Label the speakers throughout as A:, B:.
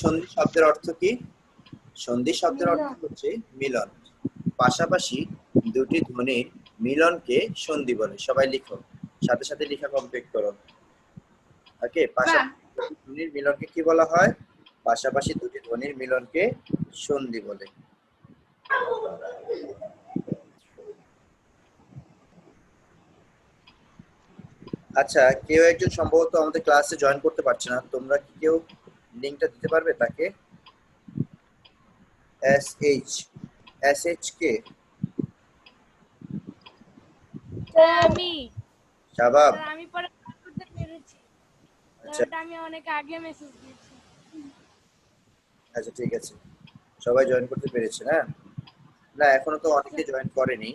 A: সন্ধি শব্দের অর্থ কি? সন্ধি শব্দের অর্থ হচ্ছে মিলন। পাশাপাশি দুটি ধ্বনির মিলনকে সন্ধি বলে। সবাই লিখো, সাথে সাথে লেখা কমপ্লিট করো। ওকে, পাশাপাশি দুটি ধ্বনির মিলনকে কি বলা হয়? পাশাপাশি দুটি ধ্বনির মিলনকে সন্ধি বলে। আচ্ছা, কেউ একজন সম্ভবত আমাদের ক্লাসে জয়েন করতে পারছে না, তোমরা কি কেউ লিংকটা দিতে পারবে তাকে? SH কে?
B: আমি
A: শাবাব।
B: আমি পরে করতে পেরেছি,
A: আচ্ছা
B: আমি অনেক আগে মেসেজ দিয়েছি।
A: আচ্ছা, ঠিক আছে, সবাই জয়েন করতে পেরেছে না? না, এখনো তো অনেকে জয়েন করেনি,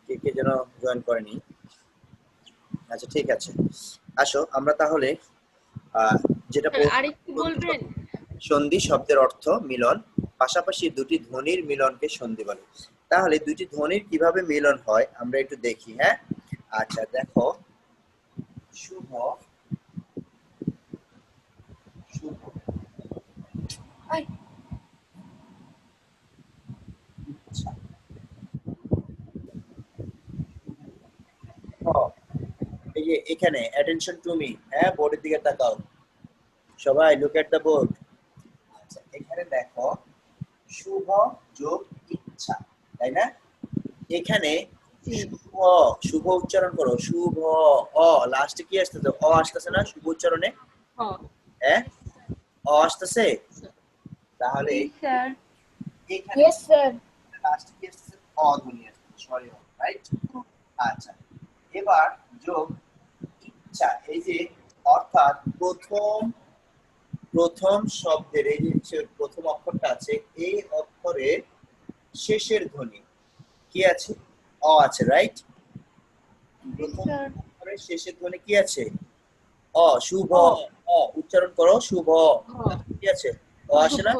A: কে কে যেন জয়েন করেনি। আচ্ছা ঠিক আছে, আসো আমরা তাহলে যেটা
B: আরেকটু বলবেন?
A: সন্ধি শব্দের অর্থ মিলন, পাশাপাশি দুটি ধ্বনির মিলনকে সন্ধি বলে। তাহলে দুটি ধ্বনির কিভাবে মিলন হয় আমরা একটু দেখি। হ্যাঁ, আচ্ছা দেখো, শুভ শুভ ইচ্ছা, এই যে এখানে অ্যাটেনশন টু মি, হ্যাঁ বোর্ডের দিকে তাকাও সবাই, লুক এট দ্য বোর্ড। আচ্ছা এখানে দেখো, শুভ যোগ ইচ্ছা, তাই না? এখানে শুভ, শুভ উচ্চারণ করো, শুভ। অ লাস্টে কি আসতেছে? অ আসতেছে না শুভ উচ্চারণে? হ্যাঁ, অ আসতেছে। তাহলে এখানে লাস্টে কি আসতেছে? অ ধ্বনি আসতেছে, সরি রাইট। আচ্ছা, এবার যোগ ইচ্ছা, এই যে অর্থাৎ প্রথম প্রথম শব্দের এই যে প্রথম অক্ষরটা আছে, এই অক্ষরের শেষের ধ্বনি কি আছে? অ আছে, রাইট? প্রথম অক্ষরের শেষের ধ্বনি কি আছে? অ, শুভ। অ উচ্চারণ করো, শুভ। কি আছে? অ আসে না?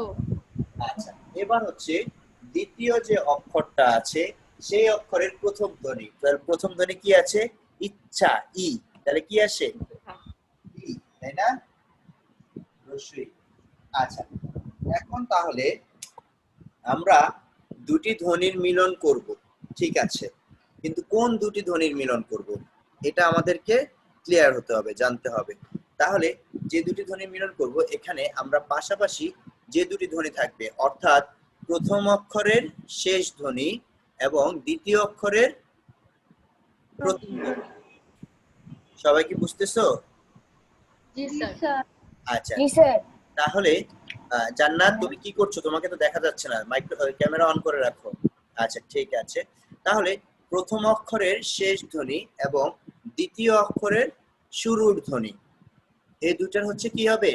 A: আচ্ছা, এবার হচ্ছে দ্বিতীয় যে অক্ষরটা আছে সেই অক্ষরের প্রথম ধ্বনি, তাহলে প্রথম ধ্বনি কি আছে? ইচ্ছা, ই। তাহলে কি আসে? ই, তাই না? অবশ্যই। আচ্ছা, এখন তাহলে আমরা দুটি ধ্বনির মিলন করব, ঠিক আছে, কিন্তু কোন দুটি ধ্বনির মিলন করব এটা আমাদেরকে ক্লিয়ার হতে হবে, জানতে হবে। তাহলে যে দুটি ধ্বনির মিলন করব, এখানে আমরা পাশাপাশি যে দুটি ধ্বনি থাকবে, অর্থাৎ প্রথম অক্ষরের শেষ ধ্বনি এবং দ্বিতীয় অক্ষরের প্রথম ধ্বনি। সবাই কি বুঝতেছো? আচ্ছা, তাহলে জান্নাত তুমি কি করছো? তোমাকে তো দেখা যাচ্ছে না, মাইক্রো ক্যামেরা অন করে রাখো। আচ্ছা ঠিক আছে, তাহলে প্রথম অক্ষরের শেষ ধ্বনি এবং দ্বিতীয় অক্ষরের শুরুর ধ্বনি, এই দুটার হচ্ছে কি হবে?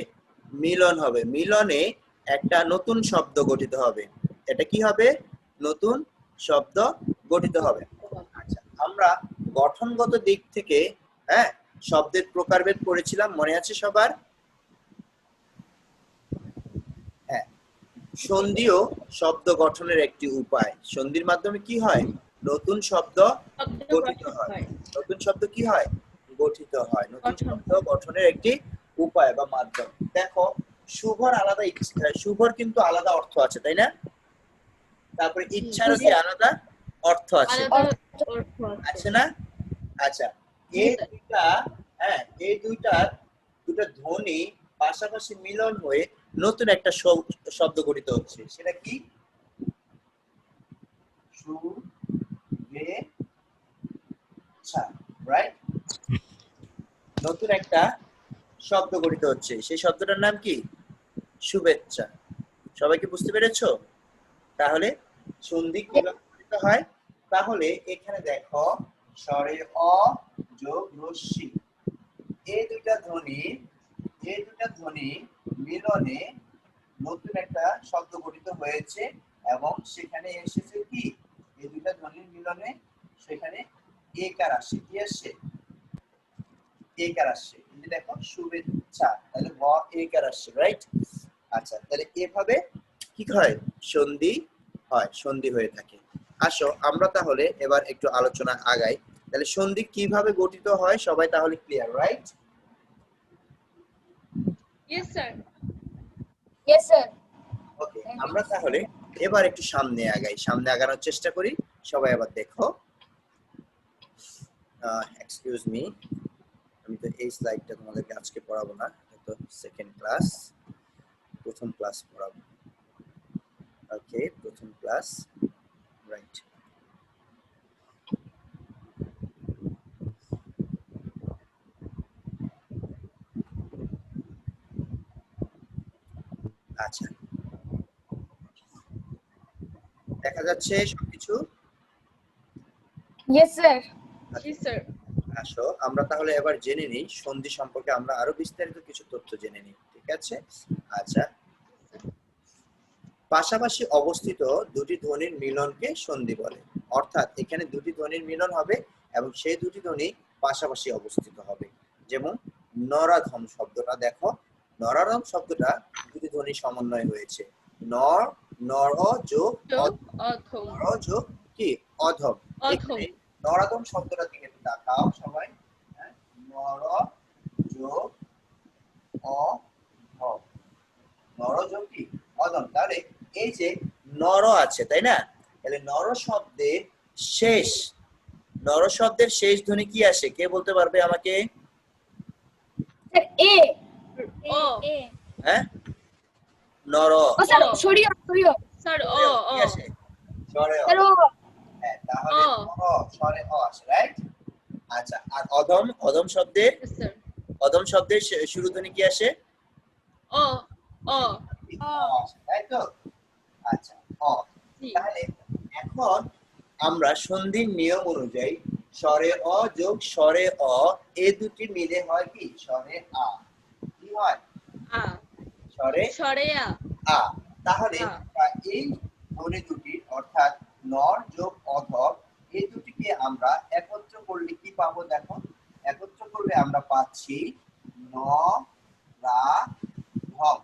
A: মিলন হবে। মিলনে একটা নতুন শব্দ গঠিত হবে। এটা কি হবে? নতুন শব্দ গঠিত হবে। আচ্ছা, আমরা গঠনগত দিক থেকে, হ্যাঁ, শব্দের প্রকারভেদ পড়েছিলাম, মনে আছে সবার? হ্যাঁ, সন্ধিও শব্দ গঠনের একটি উপায়। সন্ধির মাধ্যমে কি হয়? নতুন শব্দ গঠিত হয়। নতুন শব্দ কি হয়? গঠিত হয়। নতুন শব্দ গঠনের একটি উপায় বা মাধ্যম। দেখো, শুভর আলাদা ইচ্ছা, শুভর কিন্তু আলাদা অর্থ আছে, তাই না? তারপরে ইচ্ছারও কি আলাদা অর্থ আছে, আছে না? আচ্ছা, এই দুইটা, হ্যাঁ, এই দুটা ধ্বনি পাশাপাশি মিলন হয়ে নতুন একটা শব্দ গঠিত হচ্ছে, সেটা কি? শুভেচ্ছা, রাইট? নতুন একটা শব্দ গঠিত হচ্ছে, সেই শব্দটার নাম কি? শুভেচ্ছা। সবাই কি বুঝতে পেরেছো? তাহলে সন্ধি কিভাবে গঠিত হয়? তাহলে এখানে দেখো, স্বরে অ যোগ রস্যি, এই দুটা ধ্বনি মিলনে নতুন একটা শব্দ গঠিত হয়েছে এবং সেখানে এসেছে কি? এই দুটা ধ্বনির মিলনে সেখানে একার আসে। কি আসে? একার আসে। এই যে দেখো, শুভেচ্ছা, তাহলে ব একার আসে, রাইট? আচ্ছা, তাহলে এভাবে কি হয়? সন্ধি হয়, সন্ধি হয়ে থাকে। আসো আমরা তাহলে এবার একটু আলোচনা আগাই। তাহলে সন্ধি কিভাবে গঠিত হয় সবাই তাহলে clear, right?
B: Yes sir.
C: Yes, sir.
A: ওকে, আমরা তাহলে এবার একটু সামনে আগাই, সামনে আগানোর চেষ্টা করি। সবাই আবার দেখো, এক্সকিউজ মি, আমি তো এই স্লাইডটা তোমাদেরকে আজকে পড়াবো না, তো সেকেন্ড ক্লাস, প্রথম ক্লাস পড়াবো। ওকে, প্রথম ক্লাস, রাইট। আচ্ছা, দেখা যাচ্ছে সবকিছু?
C: Yes, sir.
B: জি স্যার।
A: আসো, আমরা তাহলে এবার জেনে নিই সন্ধি সম্পর্কে, আমরা আরো বিস্তারিত কিছু তথ্য জেনে নিই, ঠিক আছে? আচ্ছা, পাশাপাশি অবস্থিত দুটি ধ্বনির মিলনকে সন্ধি বলে। অর্থাৎ এখানে দুটি ধ্বনির মিলন হবে এবং সেই দুটি ধ্বনি পাশাপাশি অবস্থিত হবে। যেমন নরাধম শব্দটা দেখো, নরাধম শব্দটা দুটি ধ্বনি সমন্বয় হয়েছে। নর, নর যোগ
B: যোগ
A: অধম,
B: অধম।
A: নর যোগ কি অধম।
B: অধম।
A: এখানে নরাধম শব্দটা দিকে একটু তাকাও সবাই। হ্যাঁ, নর যোগ অধম, নর যোগ কি অধম। তাহলে এই যে নর আছে, তাই না? তাহলে নর শব্দের শেষ, নর শব্দের শেষ ধ্বনি কি আসে? কে বলতে পারবে আমাকে?
C: Sir, A.
B: ও। এ।
A: হ্যাঁ, নর।
C: Oh, sir.
B: Oh.
C: Sorry.
B: Sir ও
A: কি
B: ও।
A: আসে? স্বরে অ।
C: Sir, oh.
A: হ্যাঁ, তাহলে
B: ও।
A: নর স্বরে অ আসে, রাইট? আচ্ছা, আর অধম, অধম শব্দের,
B: Yes, sir.
A: অধম শব্দের শুরু ধ্বনি কি আসে?
B: ও ও।
A: অ আসে, তাই তো? আচ্ছা, অ।
B: জি।
A: তাহলে এখন আমরা সন্ধির নিয়ম অনুযায়ী স্বরে অ যোগ স্বরে অ, এই দুটি মিলে হয় কি স্বরে আ। কি হয়?
B: আ।
A: স্বরে
B: স্বরে আ।
A: আ। তাহলে
B: আ।
A: এই ধ্বনি দুটি অর্থাৎ নর যোগ অধম, এই দুটিকে আমরা একত্র করলে কি পাবো দেখো? একত্র করলে আমরা পাচ্ছি ন রা ধম।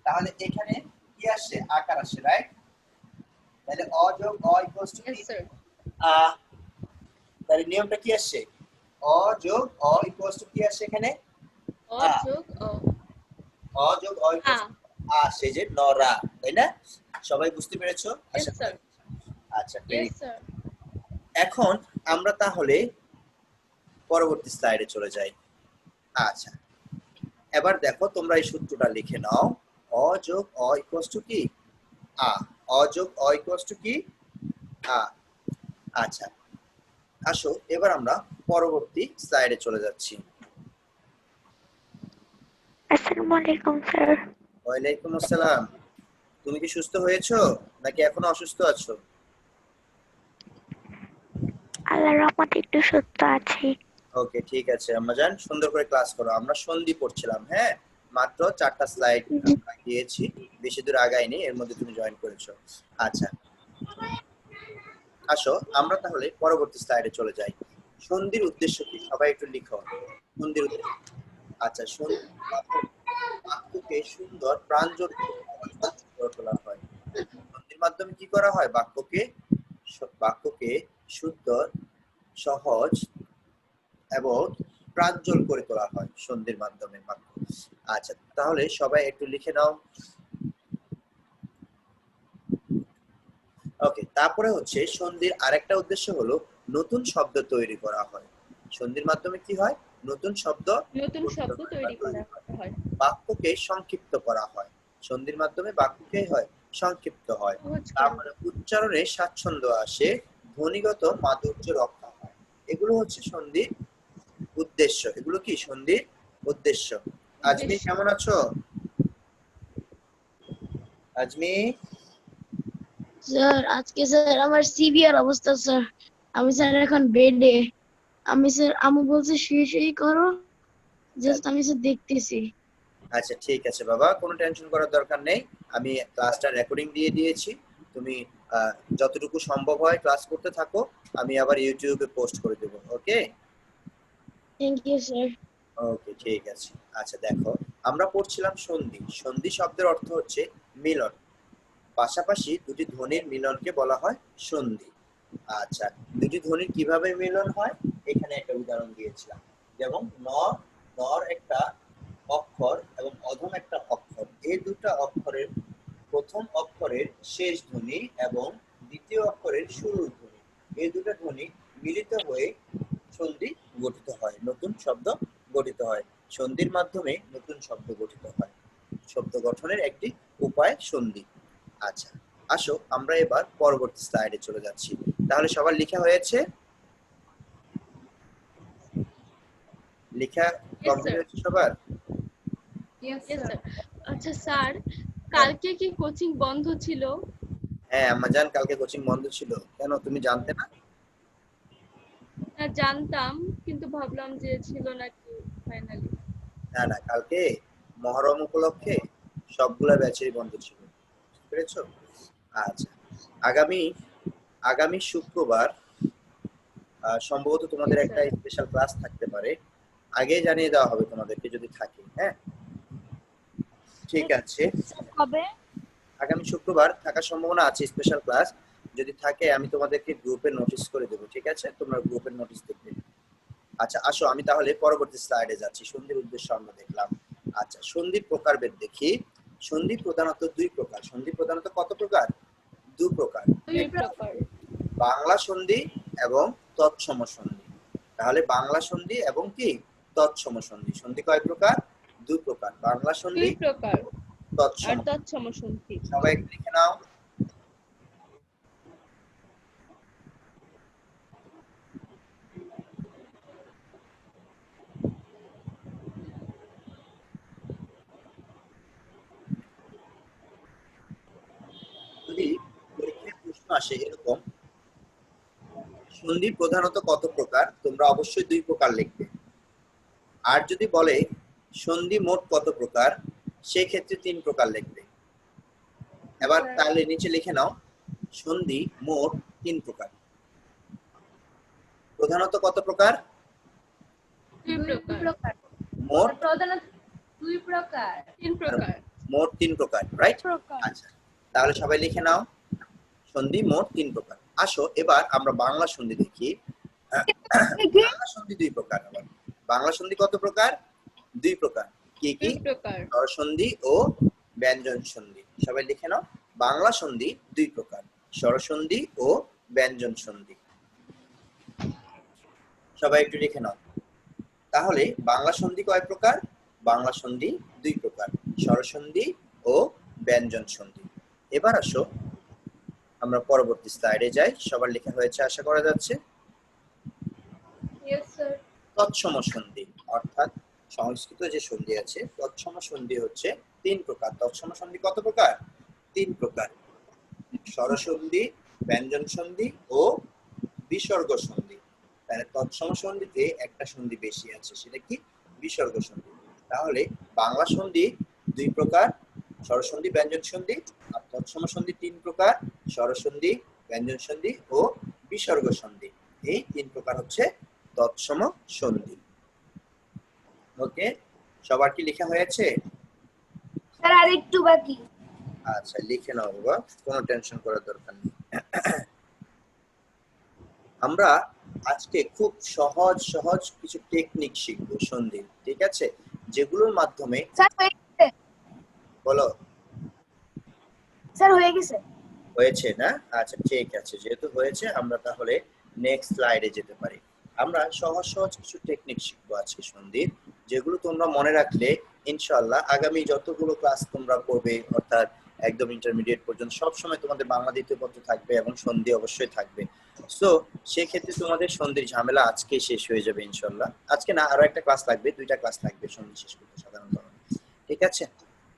A: তাহলে এখানে কি আসে? আকার আসে, রাইট? তাহলে অ যোগ অ ইকুয়ালস টু
B: Yes,
A: কি?
B: sir.
A: আ। তাহলে নিয়মটা কি আসছে? অ যোগ অ ইকুয়ালস টু কি আসে এখানে?
B: অ
A: আ।
B: যোগ অ।
A: অ যোগ অ
B: আ।
A: ইকুয়ালস টু আ, সেই যে নরা, তাই না? সবাই বুঝতে পেরেছো
B: Yes,
A: আশা
B: sir.
A: করি? আচ্ছা,
B: Yes, sir.
A: এখন আমরা তাহলে পরবর্তী স্লাইডে চলে যাই। আচ্ছা, এবার দেখো তোমরা এই সূত্রটা লিখে নাও। অ যোগ অ ইকুয়ালস টু কি? আ। অ যোগ অ ইকুয়ালস টু কি? আ। আচ্ছা, আসো এবার আমরা পরবর্তী স্লাইডে চলে যাচ্ছি।
D: আসসালামু আলাইকুম স্যার।
A: ওয়ালাইকুম আসসালাম। তুমি কি সুস্থ হয়েছো নাকি এখনো অসুস্থ আছো?
D: আল্লাহর রহমতে একটু সুস্থ আছি।
A: ওকে, ঠিক আছে আম্মাজান, সুন্দর করে ক্লাস করো। আমরা সন্ধি পড়ছিলাম, হ্যাঁ? মাত্র 4টা স্লাইড আমরা গিয়েছি, বেশি দূর আগাইনি, এর মধ্যে তুমি জয়েন করেছো। আচ্ছা, আসো আমরা তাহলে পরবর্তী স্লাইডে চলে যাই। সন্ধির উদ্দেশ্য কি? সবাই একটু লিখো সন্ধির উদ্দেশ্য। আচ্ছা, সন্ধির মাধ্যমে বাক্যকে সুন্দর প্রাঞ্জল করে তোলা হয়। সন্ধির মাধ্যমে কি করা হয়? বাক্যকে সুন্দর, সহজ এবং প্রাঞ্জল করে তোলা হয় সন্ধির মাধ্যমে বাক্য। আচ্ছা, তাহলে সবাই একটু লিখে নাও। ওকে, তারপরে হচ্ছে সন্ধির আরেকটা উদ্দেশ্য হলো নতুন শব্দ তৈরি করা হয়। সন্ধির মাধ্যমে কি হয়? নতুন শব্দ
B: নতুন শব্দ তৈরি করা হয়।
A: বাক্যকে সংক্ষিপ্ত করা হয়। সন্ধির মাধ্যমে বাক্যকে হয় সংক্ষিপ্ত হয়।
B: সহজ করে।
A: তারপরে উচ্চারণে স্বাচ্ছন্দ্য আসে, ধ্বনিগত মাধুর্য রক্ষা হয়। এগুলো হচ্ছে সন্ধির উদ্দেশ্য। এগুলো কি সন্ধির উদ্দেশ্য। আজমি
B: উদ্দেশ্য।
A: কেমন আছো? আজমি,
E: স্যার আজকে স্যার আমার সিভিয়ার অবস্থা স্যার। আমি স্যার এখন বেডে। আমি স্যার আমু বলছে শুয়ে শুয়ে করো, জাস্ট আমি স্যার দেখতেছি।
A: আচ্ছা ঠিক আছে বাবা, কোনো টেনশন করার দরকার নেই। আমি ক্লাসটা রেকর্ডিং দিয়ে দিয়েছি, তুমি যতটুকু সম্ভব হয় ক্লাস করতে থাকো, আমি আবার ইউটিউবে পোস্ট করে দেবো। Okay
E: thank you sir.
A: Okay, ঠিক আছে। আচ্ছা দেখো, আমরা পড়ছিলাম সন্ধি। সন্ধি শব্দের অর্থ হচ্ছে মিলন। পাশাপাশি দুটি ধ্বনির মিলনকে বলা হয় সন্ধি। আচ্ছা, দুটি ধ্বনির কিভাবে মিলন হয় এখানে একটা উদাহরণ দিয়েছিলাম। যেমন নর, নর একটা অক্ষর এবং অধম একটা অক্ষর, এই দুটো অক্ষরের প্রথম অক্ষরের শেষ ধ্বনি এবং দ্বিতীয় অক্ষরের শুরুর ধ্বনি, এই দুটো ধ্বনি মিলিত হয়ে সন্ধি গঠিত হয়, নতুন শব্দ গঠিত হয়। সন্ধির মাধ্যমে নতুন শব্দ গঠিত হয়। শব্দ গঠনের একটি উপায় সন্ধি। আচ্ছা, আসো আমরা এবার পরবর্তী স্লাইডে চলে যাচ্ছি। তাহলে সবার লেখা হয়েছে? লেখা কমপ্লিট
B: sir.
A: হয়েছে সবার?
B: Yes, sir. আচ্ছা স্যার, কালকে কি কোচিং বন্ধ ছিল?
A: হ্যাঁ আম্মাজান, কালকে কোচিং বন্ধ ছিল। কেন, তুমি জানতে না?
B: না, জানতাম, কিন্তু ভাবলাম যে ছিল নাকি ফাইনালি।
A: না না, কালকে মহরম উপলক্ষে সবগুলা ব্যাচেরই বন্ধ ছিল, বুঝতে পেরেছো? আচ্ছা, আগামী আগামী শুক্রবার সম্ভবত তোমাদের
B: Yes,
A: একটা
B: sir.
A: স্পেশাল ক্লাস থাকতে পারে, আগে জানিয়ে দেওয়া হবে তোমাদেরকে যদি থাকে। হ্যাঁ ঠিক আছে,
C: কবে?
A: আগামী শুক্রবার থাকার সম্ভাবনা আছে স্পেশাল ক্লাস। যদি থাকে আমি তোমাদেরকে গ্রুপে নোটিশ করে দেবো, ঠিক আছে? তোমরা গ্রুপের নোটিশ দেখবে। আচ্ছা আসো, আমি তাহলে পরবর্তী স্লাইডে যাচ্ছি। সন্ধির উদ্দেশ্য আমরা দেখলাম। আচ্ছা, সন্ধির প্রকারভেদ দেখি। সন্ধি প্রধানত দুই প্রকার। সন্ধি প্রধানত কত প্রকার? দুই প্রকার।
B: দুই প্রকার।
A: বাংলা সন্ধি এবং তৎসম সন্ধি। তাহলে বাংলা সন্ধি এবং কি তৎসম সন্ধি। সন্ধি কয় প্রকার? দুই প্রকার, বাংলা সন্ধি,
B: দুই প্রকার আর
A: তৎসম।
B: তৎসম সন্ধি।
A: সবাই একটু লিখে নাও। যদি পরীক্ষায় প্রশ্ন আসে এরকম, সন্ধি প্রধানত কত প্রকার, তোমরা অবশ্যই দুই প্রকার লিখবে। আর যদি বলে সন্ধি মোট কত প্রকার, সেই ক্ষেত্রে তিন প্রকার লিখবে। এবার তাহলে নিচে লিখে নাও, সন্ধি মোট তিন প্রকার। প্রধানত কত প্রকার?
B: দুই প্রকার।
A: মোট
C: প্রধানত দুই প্রকার।
B: তিন প্রকার।
A: মোট তিন প্রকার, রাইট? আচ্ছা, তাহলে সবাই লিখে নাও, সন্ধি মোট তিন প্রকার। আসো এবার আমরা বাংলা সন্ধি দেখি। বাংলা সন্ধি দুই প্রকার। আবার বাংলা সন্ধি কত প্রকার? দুই প্রকার। কি কি?
B: দুই প্রকার।
A: স্বরসন্ধি ও ব্যঞ্জন সন্ধি। সবাই লিখে নাও, বাংলা সন্ধি দুই প্রকার, স্বরসন্ধি ও ব্যঞ্জন সন্ধি। সবাই একটু লিখে নাও। তাহলে বাংলা সন্ধি কয় প্রকার? বাংলা সন্ধি দুই প্রকার, স্বরসন্ধি ও ব্যঞ্জন সন্ধি। এবার আসো আমরা পরবর্তী স্লাইডে যাই। সবার লেখা হয়েছে আশা করা যাচ্ছে।
B: Yes, sir.
A: তৎসম সন্ধি অর্থাৎ সংস্কৃত যে সন্ধি আছে, তৎসম সন্ধি হচ্ছে তিন প্রকার। তৎসম সন্ধি কত প্রকার? তিন প্রকার, স্বরসন্ধি, ব্যঞ্জন সন্ধি ও বিসর্গ সন্ধি। তাহলে তৎসম সন্ধিতে একটা সন্ধি বেশি আছে, সেটা কি? বিসর্গ সন্ধি। তাহলে বাংলা সন্ধি দুই প্রকার, স্বরসন্ধি, ব্যঞ্জন সন্ধি। আর তৎসম সন্ধি তিন প্রকার, স্বরসন্ধি, ব্যঞ্জন সন্ধি ও বিসর্গ সন্ধি। এই তিন প্রকার হচ্ছে তৎসম সন্ধি। ওকে, সবার কি লেখা হয়েছে?
C: স্যার আর একটু বাকি।
A: আচ্ছা লিখে নাও বাবা, কোনো টেনশন করার দরকার নেই। আমরা আজকে খুব সহজ সহজ কিছু টেকনিক শিখবো সন্ধির, ঠিক আছে? যেগুলোর মাধ্যমে
C: স্যার হয়ে গেছে।
A: বলো।
C: স্যার হয়ে গেছে।
A: হয়েছে না? আচ্ছা ঠিক আছে, যেহেতু হয়েছে আমরা তাহলে নেক্সট স্লাইডে যেতে পারি। আমরা সহজ সহজ কিছু টেকনিক শিখবো আজকে সন্ধির, যেগুলো তোমরা মনে রাখলে ইনশাআল্লাহ আগামী যতগুলো ক্লাস তোমরা করবে, অর্থাৎ একদম ইন্টারমিডিয়েট পর্যন্ত সব সময় তোমাদের বাংলা দ্বিতীয় পত্র থাকবে এবং সন্ধি অবশ্যই থাকবে। সো সেই ক্ষেত্রে তোমাদের সন্ধির ঝামেলা আজকে শেষ হয়ে যাবে ইনশাআল্লাহ। আজকে না, আরো একটা ক্লাস লাগবে, দুইটা ক্লাস লাগবে সন্ধি শেষ করতে সাধারণত, ঠিক আছে?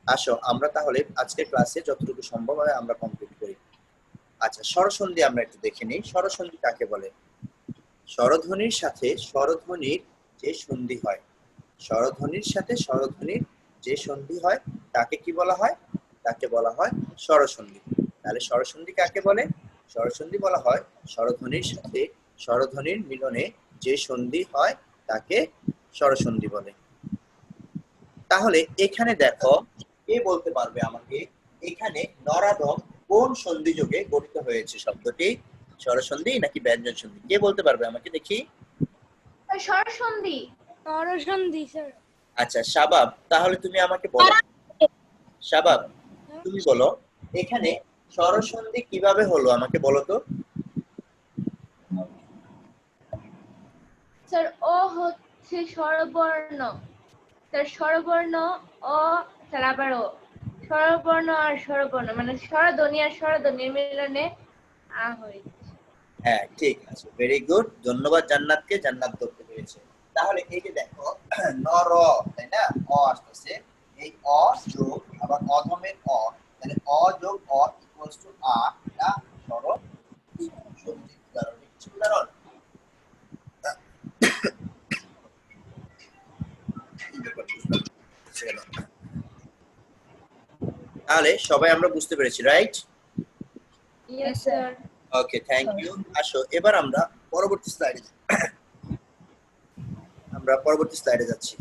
A: আসো আমরা তাহলে আজকের ক্লাসে যতটুকু সম্ভব হয় আমরা কমপ্লিট করি। আচ্ছা, স্বরসন্ধি আমরা একটু দেখে নিই। স্বরসন্ধি কাকে বলে? স্বরধ্বনির সাথে স্বরধ্বনির যে সন্ধি হয়, স্বরধ্বনির সাথে স্বরধ্বনির যে সন্ধি হয় তাকে কি বলা হয়? তাকে বলা হয় স্বরসন্ধি। তাহলে স্বরসন্ধি কাকে বলে? স্বরসন্ধি বলা হয় স্বরধ্বনির সাথে স্বরধ্বনির মিলনে যে সন্ধি হয় তাকে স্বরসন্ধি বলে। তাহলে এখানে দেখো, কে বলতে পারবে আমাকে এখানে নরাদম কোন সন্ধি যোগে গঠিত হয়েছে? শব্দটি স্বরসন্ধি নাকি ব্যঞ্জন সন্ধি? কে বলতে পারবে আমাকে দেখি?
C: স্বরসন্ধি। স্বরসন্ধি স্যার।
A: আচ্ছা শাবাব, তাহলে তুমি আমাকে বলো শাবাব, তুমি বলো এখানে স্বরসন্ধি কিভাবে হলো আমাকে বলো তো।
B: স্যার ও হচ্ছে স্বরবর্ণ, স্যার স্বরবর্ণ অ, স্যার আবার ও, স্বরবর্ণ আর স্বরবর্ণ মানে স্বরধ্বনি আর স্বরধ্বনির মিলনে আ হয়েছে।
A: হ্যাঁ ঠিক আছে, ভেরি গুড, ধন্যবাদ জান্নাতকে, জান্নাত ধরতে পেরেছে। তাহলে এই যে দেখো নর, তাই না, অ আসতেছে, এই অ যোগ আবার অধমের অ, তাহলে অ যোগ অ ইকুয়ালস টু আ, এটা স্বর সন্ধির উদাহরণ। কিছু উদাহরণ, তাহলে সবাই আমরা বুঝতে পেরেছি, right?
B: Yes sir.
A: Okay, thank you. আসো এবার আমরা পরবর্তী স্লাইডে যাচ্ছি।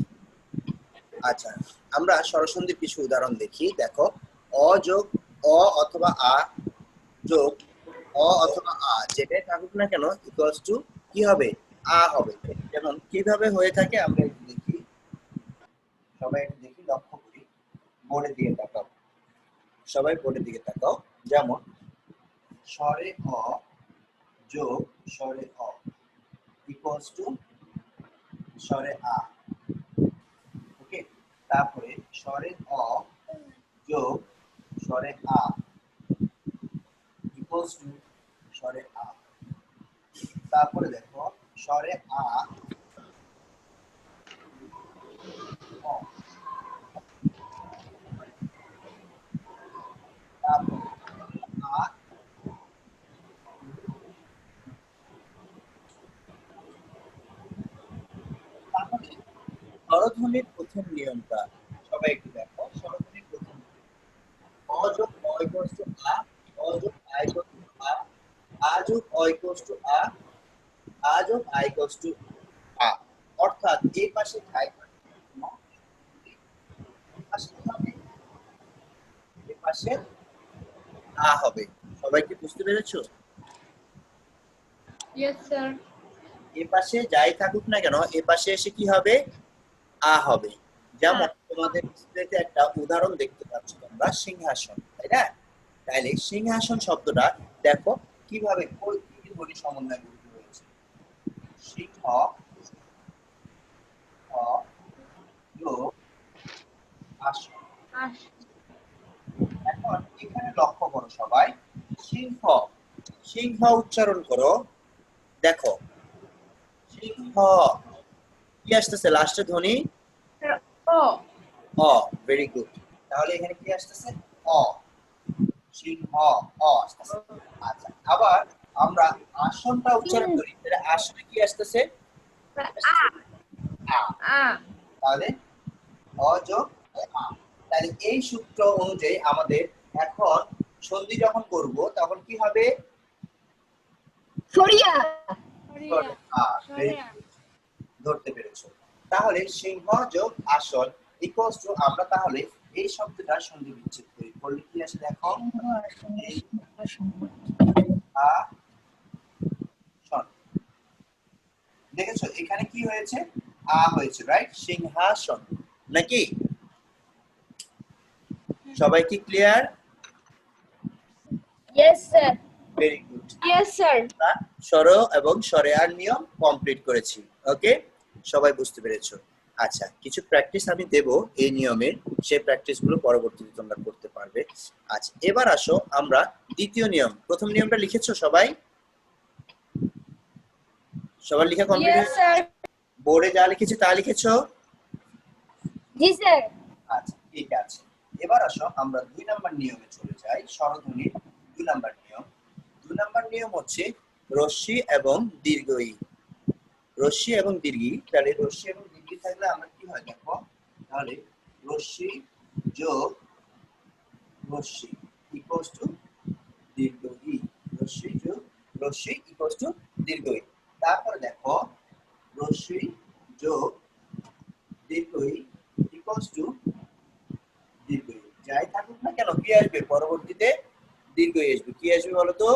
A: আচ্ছা, আমরা স্বরসন্ধির কিছু উদাহরণ দেখি। দেখো, অ যোগ অ অথবা আ যোগ অ অথবা আ যেটাই থাকুক না কেন ইকুয়ালস টু কি হবে, আ হবে। যেমন কিভাবে হয়ে থাকে আমরা একটু দেখি, সবাই একটু দেখি, লক্ষ্য করি, বোর্ডের দিকে তাকাও, সবাই বোর্ডের দিকে তাকাও। যেমন স্বরে অ যোগ স্বরে অ ইকুয়ালস টু স্বরে আ। ওকে, তারপরে স্বরে অ যোগ স্বরে আ ইকুয়ালস টু স্বরে আ। তারপরে দেখো স্বরে আ অ, তারপরে আ, তাহলে স্বরধ্বনির প্রথম নিয়মটা সবাই একটু দেখো। স্বরধ্বনির প্রথম অ যোগ অ ইকুয়ালস টু আ, অ যোগ আ ইকুয়ালস টু আ, আ যোগ অ ইকুয়ালস টু আ, আ যোগ আ ইকুয়ালস টু আ। অর্থাৎ এই পাশে যাই পাশে কি হবে, এই পাশে আ হবে। সবাই কি বুঝতে পেরেছো?
B: Yes sir.
A: এই পাশে যাই থাকুক না কেন এই পাশে এসে কি হবে, আ হবে। যেমন তোমাদের ডিসপ্লেতে একটা উদাহরণ দেখতে পাচ্ছ তোমরা, সিংহাসন, তাই না? তাইলে সিংহাসন শব্দটা দেখো কিভাবে কোন দুটি ধ্বনি সমন্বয়ে গঠিত হয়েছে। সিংহ হ যোগ আসন। এখন এখানে লক্ষ্য করো সবাই, সিংহ, সিংহ উচ্চারণ করো, দেখো সিংহ কি আসতেছে লাস্টে ধ্বনি,
B: ও,
A: অ, ভেরি গুড। তাহলে এখানে কি আসতেছে, অ, সিংহ, অ আসতেছে। আচ্ছা, আবার আমরা আসনটা উচ্চারণ করি, তাহলে আসনে কি আসতেছে,
B: আ,
A: আ।
B: আ,
A: তাহলে অ যোগ আ। তাহলে এই সূত্র অনুযায়ী আমাদের এখন সন্ধি যখন করব তখন কি হবে,
C: সরিয়া।
A: আ, very good, ধরতে পেরেছো। তাহলে সিংহ যোগ আসন ইকুয়ালস টু, আমরা তাহলে এই শব্দটা সন্ধি বিচ্ছেদ করি, করলে কি আসে দেখো, এই আ সন। দেখেছো এখানে কি হয়েছে, আ হয়েছে, রাইট? সিংহাসন, নাকি? সবাই কি clear?
C: Yes sir.
A: Very good.
B: Yes sir.
A: স্বর এবং স্বরে আর নিয়ম কমপ্লিট করেছি। ওকে, সবাই বুঝতে পেরেছো? আচ্ছা, কিছু প্র্যাকটিস আমি দেব এই নিয়মের, সেই প্র্যাকটিস গুলো পরবর্তীতে তোমরা করতে পারবে। আচ্ছা, এবার আসো আমরা দ্বিতীয় নিয়ম। প্রথম নিয়মটা লিখেছো সবাই? সবার লেখা কমপ্লিট
B: ইয়েস
A: হয়েছে?
B: স্যার।
A: বোর্ডে যা লিখেছি তা লিখেছো?
C: জি স্যার।
A: আচ্ছা, ঠিক আছে। এবার আসো আমরা 2 নাম্বার নিয়মে চলে যাই, স্বরধ্বনির 2 নাম্বার নিয়ম। 2 নাম্বার নিয়ম হচ্ছে রস্যি এবং দীর্ঘ ই। রস্যি এবং দীর্ঘ ই, তাহলে রস্যি এবং দীর্ঘ ই থাকলে আমরা কি হয় দেখো, তাহলে রস্যি যোগ রস্যি ইকুয়ালস টু দীর্ঘ ই, রস্যি যোগ রস্যি ইকুয়ালস টু দীর্ঘ ই। তারপরে দেখো রস্যি যোগ দীর্ঘ ই ইকুয়ালস টু দীর্ঘ ই। যাই থাকুক না কেন কি আসবে পরবর্তীতে, দীর্ঘ ই আসবে। কি আসবে বলো তো,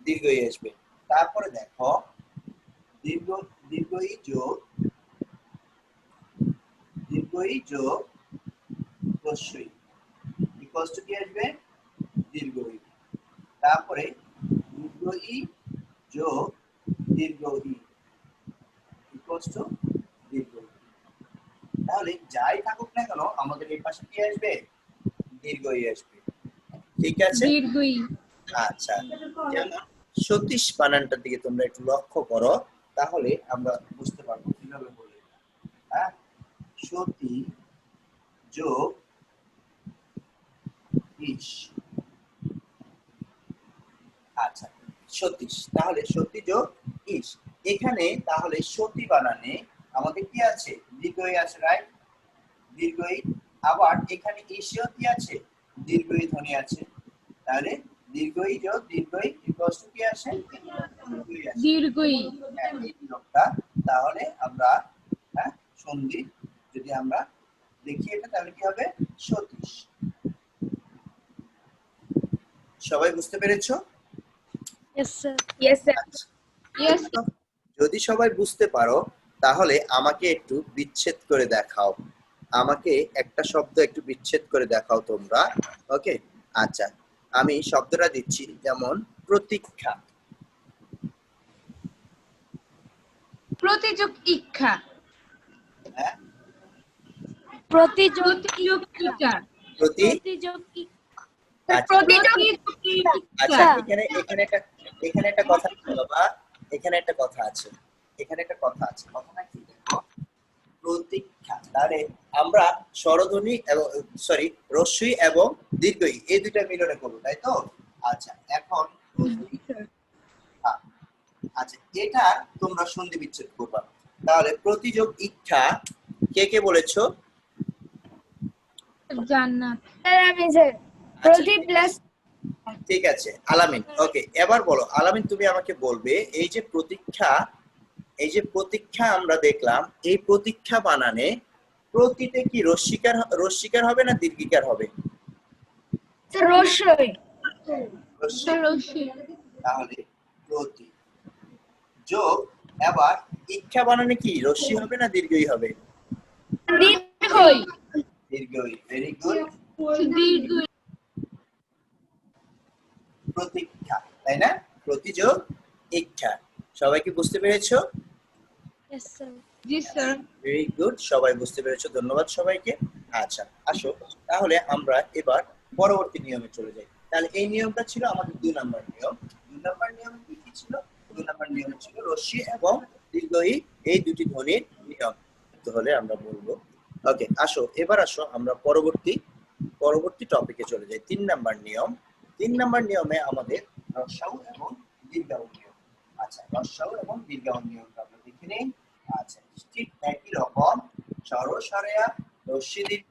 A: দীর্ঘ ই আসবে। তারপরে দেখো দীর্ঘ দীর্ঘ ই যোগ দীর্ঘ ই যোগ হ্রস্ব ই, ইকুয়ালস টু কি আসবে দীর্ঘ ই। তারপরে দীর্ঘ ই যোগ দীর্ঘ ই ইকুয়ালস টু দীর্ঘ ই। তাহলে যাই থাকুক না কেন আমাদের এই পাশে কি আসবে দীর্ঘ ই আসবে। ঠিক আছে
B: দীর্ঘই।
A: আচ্ছা যেমন সতীশ বানানটার দিকে তোমরা একটু লক্ষ্য করো, তাহলে আমরা বুঝতে পারবো কিভাবে বলে। হ্যাঁ, সতী যোগ ইস। আচ্ছা সতীশ, তাহলে সতী যোগ ইস। এখানে তাহলে সতী বানানে আমাদের কি আছে দীর্ঘই আছে, রাইট? দীর্ঘই। আবার এখানে ইসেও কি আছে দীর্ঘই ধ্বনি আছে। তাহলে দীর্ঘই যোগ দীর্ঘই ইকুয়ালস টু কি আসে দীর্ঘই আসে।
B: দীর্ঘই।
A: হ্যাঁ, এই নিয়মটা তাহলে আমরা হ্যাঁ সন্ধি যদি আমরা দেখি এটা তাহলে কি হবে সতীশ। সবাই বুঝতে পেরেছো?
E: Yes, sir.
B: Yes sir.
A: আচ্ছা,
B: ইয়েস।
A: যদি সবাই বুঝতে পারো তাহলে আমাকে একটু বিচ্ছেদ করে দেখাও। আমাকে একটা শব্দ একটু বিচ্ছেদ করে দেখাও তোমরা। ওকে আচ্ছা, আমি শব্দটা দিচ্ছি, যেমন প্রতীক্ষা।
B: প্রতিযোগ ইচ্ছা।
A: হ্যাঁ,
E: প্রতিযোগ
B: প্রতিযোগ ইচ্ছা।
A: প্রতি
E: প্রতিযোগ
A: আচ্ছা,
B: প্রতিযোগ
A: আচ্ছা
B: ইচ্ছা।
A: এখানে একটা কথা আছে বাবা, এখানে একটা কথা আছে, কথাটা কি দেখো, প্রতীক্ষা। তাহলে আমরা স্বরধ্বনি এবং সরি রস্যই এবং দীর্ঘই এই দুইটা মিলনে করবো, তাই তো? আচ্ছা এখন হ্যাঁ, আচ্ছা এটা তোমরা সন্ধি বিচ্ছেদ করবা। তাহলে প্রতিযোগ ইচ্ছা কে কে বলেছো?
B: জান্নাত।
C: স্যার আমি স্যার প্রতি প্লাস
A: ঠিক আছে আলামিন। ওকে এবার বলো আলামিন, তুমি আমাকে বলবে এই যে প্রতীক্ষা আমরা দেখলাম, এই প্রতীক্ষা বানানে প্রতিতে কি রস্যিকার হবে না দীর্ঘিকার হবে?
C: স্যার রস্যই
A: রস্যি।
B: রশ্মি।
A: তাহলে প্রতি যোগ এবার ইচ্ছা বানানে কি রস্যি হবে না দীর্ঘই হবে?
C: দীর্ঘই
A: দীর্ঘই। Very good.
B: দীর্ঘই।
A: প্রতীক্ষা, তাই না? প্রতিযোগ ইচ্ছা। সবাই কি বুঝতে পেরেছো?
E: Yes, sir.
B: জি স্যার।
A: ভেরি গুড, সবাই বুঝতে পেরেছো, ধন্যবাদ সবাইকে। আচ্ছা আসো তাহলে আমরা এবার পরবর্তী নিয়মে চলে যাই। তাহলে এই নিয়মটা ছিল আমাদের 2 নাম্বার নিয়ম। 2 নাম্বার নিয়ম কি ছিল? 2 নাম্বার নিয়ম ছিল রস্যি এবং দীর্ঘই এই দুটি ধ্বনির নিয়ম। তাহলে আমরা বলবো ওকে আসো আমরা পরবর্তী টপিকে চলে যাই। 3 নাম্বার নিয়ম। 3 নাম্বার নিয়মে আমাদের রস্যাউ এবং দীর্ঘাউ নিয়ম। আচ্ছা রস্যাউ এবং দীর্ঘাউ নিয়মটা আমরা দেখে নেই। আচ্ছা ঠিক একই রকম স্বরসরেয়া রস্যি দীর্ঘ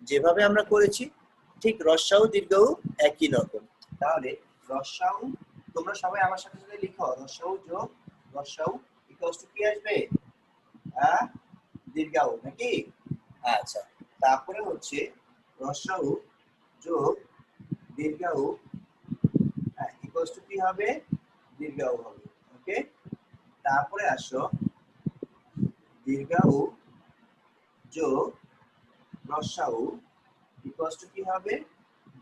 A: যেভাবে আমরা করেছি, ঠিক রস্যাউ দীর্ঘাউ একই রকম। তাহলে রস্যাউ তোমরা সবাই আমার সাথে সাথে লিখো, রস্যাউ যোগ রস্যাউ ইকুয়ালস টু কি আসবে দীর্ঘাউ নাকি? আচ্ছা তারপরে হচ্ছে রস্যাউ যোগ দীর্ঘাউ ইকুয়ালস টু কি হবে দীর্ঘাউ হবে। ওকে তারপরে আসো দীর্ঘাউ যোগ রস্যাউ ইকুয়ালস টু কি হবে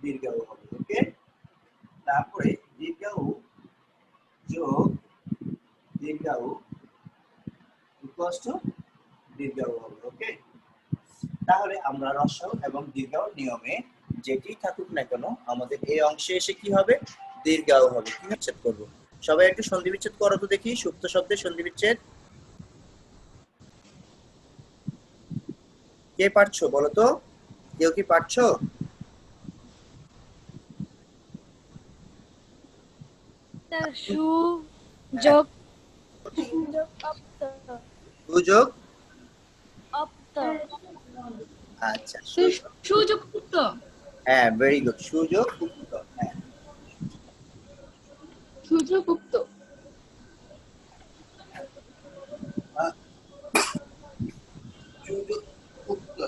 A: দীর্ঘাউ হবে। ওকে তারপরে দীর্ঘাউ যোগ দীর্ঘাউ ইকুয়ালস টু দীর্ঘাউ হবে। ওকে তাহলে আমরা রস্যাউ এবং দীর্ঘাউ নিয়মে যেটি থাকুক না কেন আমাদের এই অংশে এসে কি হবে দীর্ঘাউ হবে। কি বিচ্ছেদ করব? সবাই একটু সন্ধি বিচ্ছেদ করো তো দেখি, সুপ্ত শব্দের সন্ধি বিচ্ছেদ কে পারছো বলো তো? কেউ কি পারছো?
E: Sir, সুযোগ
A: সুযোগ
E: অপ্ত
A: আচ্ছা
B: সুযুক্ত।
A: হ্যাঁ ভেরি গুড, সুযোগ উক্ত। হ্যাঁ
B: সুযোগযুক্ত।
A: সুযোগ উক্ত।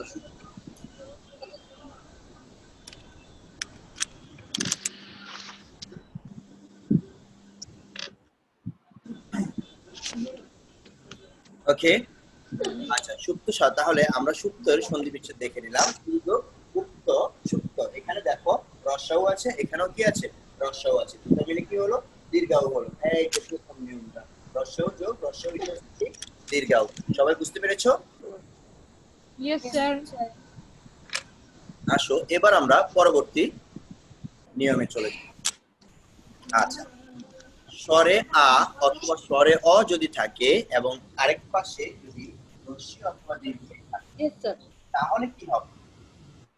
A: ওকে আচ্ছা তাহলে আমরা সুপ্তের সন্ধি বিচ্ছেদ দেখে নিলাম। সুযোগ উক্ত সুপ্ত। এখানে দেখো রস্যাউ আছে, এখানেও কি আছে, রস্যাউ আছে, দুটো মিলে কি হলো, দীর্ঘাউ হলো। এই যে প্রথম নিয়মটা, রস্যাউ যোগ রস্যাউ ইকুয়ালস টু দীর্ঘাউ। সবাই বুঝতে পেরেছো?
B: Yes sir.
A: আসো এবার আমরা পরবর্তী নিয়মে চলে যাই। আচ্ছা, স্বরে আ অথবা স্বরে অ যদি থাকে এবং আরেক পাশে যদি রস্যি অথবা দীর্ঘ থাকে,
B: ইয়েস স্যার।
A: তাহলে কি হবে,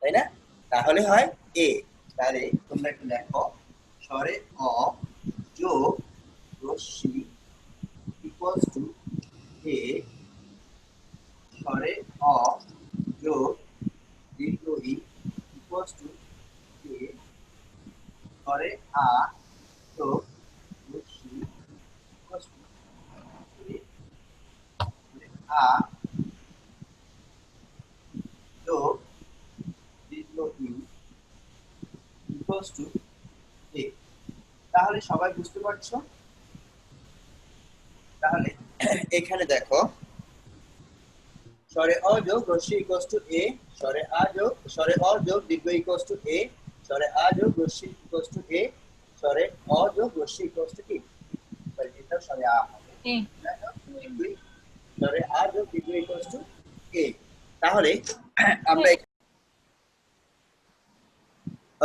A: তাই না? তাহলে হয় এ। তাহলে তোমরা একটু দেখো, স্বরে অ যোগ রস্যি ইকুয়ালস টু এ, স্বরে অ যোগ দীর্ঘ ই ইকুয়ালস টু এ, স্বরে আ যোগ রস্যি ইকুয়ালস টু এ, স্বরে আ যোগ দীর্ঘ ই ইকুয়ালস টু এ। তাহলে সবাই বুঝতে পারছো? তাহলে এখানে দেখো, স্বরে অ যোগ রস্যি ইকুয়ালস টু এ, স্বরে অ যোগ দীর্ঘ ইকুয়ালস টু এ, স্বরে আ যোগ রস্যি ইকুয়ালস টু এ, স্বরে অ যোগ রস্যি ইকুয়ালস টু কি, সরি এটা স্বরে আ হবে,
B: এ।
A: স্বরে আ যোগ দীর্ঘ ইকুয়ালস টু এ। তাহলে আমরা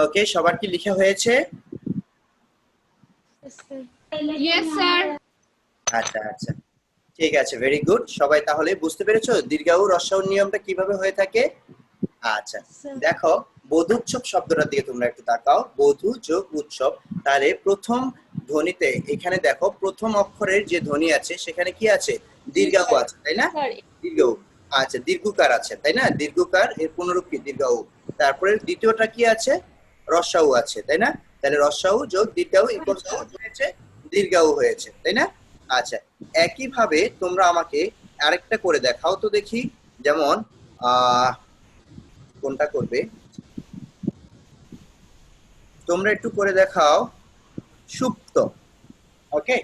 A: ওকে, সবার কি লেখা হয়েছে?
B: Yes sir.
A: আচ্ছা আচ্ছা, ঠিক আছে, ভেরি গুড। সবাই তাহলে বুঝতে পেরেছো দীর্ঘাউ রস্যাউ নিয়মটা কিভাবে হয়ে থাকে? আচ্ছা, দেখো বধূৎসব শব্দটার দিকে তোমরা একটু তাকাও, বধূ যোগ উৎসব। তাহলে প্রথম ধ্বনিতে এখানে দেখো, প্রথম অক্ষরের যে ধ্বনি আছে সেখানে কি আছে, দীর্ঘাউ আছে, তাই না?
B: স্যার
A: দীর্ঘাউ, আচ্ছা দীর্ঘকার আছে, তাই না? দীর্ঘকার এর পুনরূপ কি, দীর্ঘাউ। তারপরে দ্বিতীয়টা কি আছে, রস্যাউ আছে, তাই না? তাহলে রস্যাউ যোগ দীর্ঘাউ ইকুয়ালস টু হয়েছে দীর্ঘাউ হয়েছে, তাই না? আচ্ছা, একই ভাবে তোমরা আমাকে আরেকটা করে দেখাও তো দেখি, যেমন কোনটা করবে, তোমরা একটু করে দেখাও সুপ্ত। ওকে,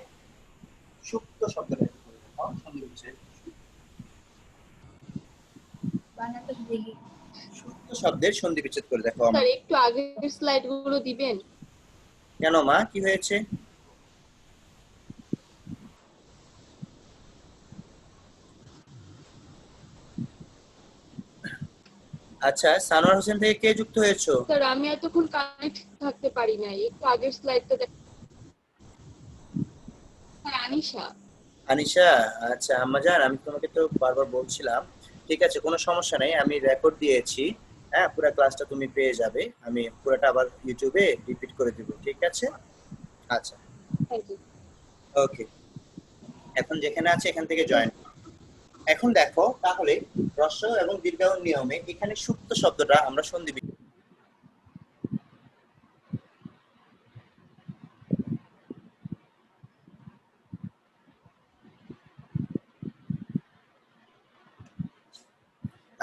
A: সুপ্ত শব্দটা একটু করে দেখাও, সন্ধি বিচ্ছেদ। সুপ্ত শব্দের সন্ধি বিচ্ছেদ করে দেখাও
B: স্যার
A: আমাকে।
B: একটু আগের স্লাইড গুলো দিবেন?
A: কেন মা, কি হয়েছে? আচ্ছা, সানোয়ার হোসেন থেকে কে যুক্ত হয়েছো?
B: স্যার আমি এতক্ষণ কানেক্ট থাকতে পারি নাই, একটু আগের স্লাইডটা স্যার আনিশা।
A: আনিশা, আচ্ছা আম্মাজান, আমি তোমাকে তো বারবার বলছিলাম, ঠিক আছে কোনো সমস্যা নেই, আমি রেকর্ড দিয়েছি, হ্যাঁ পুরো ক্লাসটা তুমি পেয়ে যাবে, আমি পুরোটা আবার ইউটিউবে রিপিট করে দিব, ঠিক আছে? আচ্ছা,
B: থ্যাংক ইউ।
A: ওকে, এখন যেখানে আছে এখান থেকে জয়েন। এখন দেখো তাহলে হ্রস্ব এবং দীর্ঘায়ু নিয়মে এখানে সুপ্ত শব্দটা আমরা সন্ধি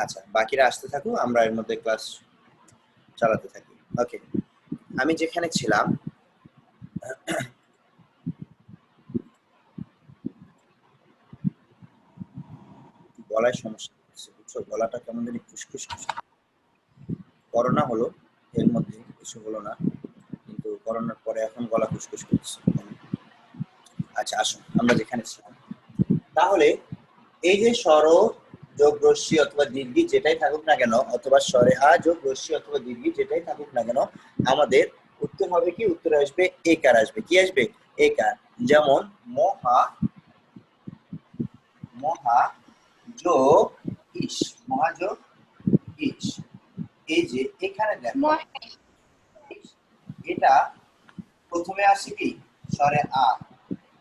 A: আচ্ছা, বাকিরা আসতে থাকুক, আমরা এর মধ্যে ক্লাস চালাতে থাকি। ওকে, আমি যেখানে ছিলাম, গলায় সমস্যা হচ্ছে, বুঝছো, গলাটা কেমন জানি খুশখুশ করোনা হলো, এর মধ্যে কিছু হলো না, কিন্তু করোনার পরে এখন গলা খুশখুশ করছে। আচ্ছা আসুন, আমরা যেখানে ছিলাম, তাহলে এই যে স্বর যোগ রস্যি অথবা দীর্ঘি যেটাই থাকুক না কেন, অথবা স্বরে আ যোগ রস্যি অথবা দীর্ঘি যেটাই থাকুক না কেন, আমাদের উত্তর হবে কি, উত্তরে আসবে একার, আসবে কি, আসবে একার। যেমন মহা, মহা যোগ ইস, মহাযোগ ইস। এই যে এখানে দেখো, এটা প্রথমে আছে কি, স্বরে আ,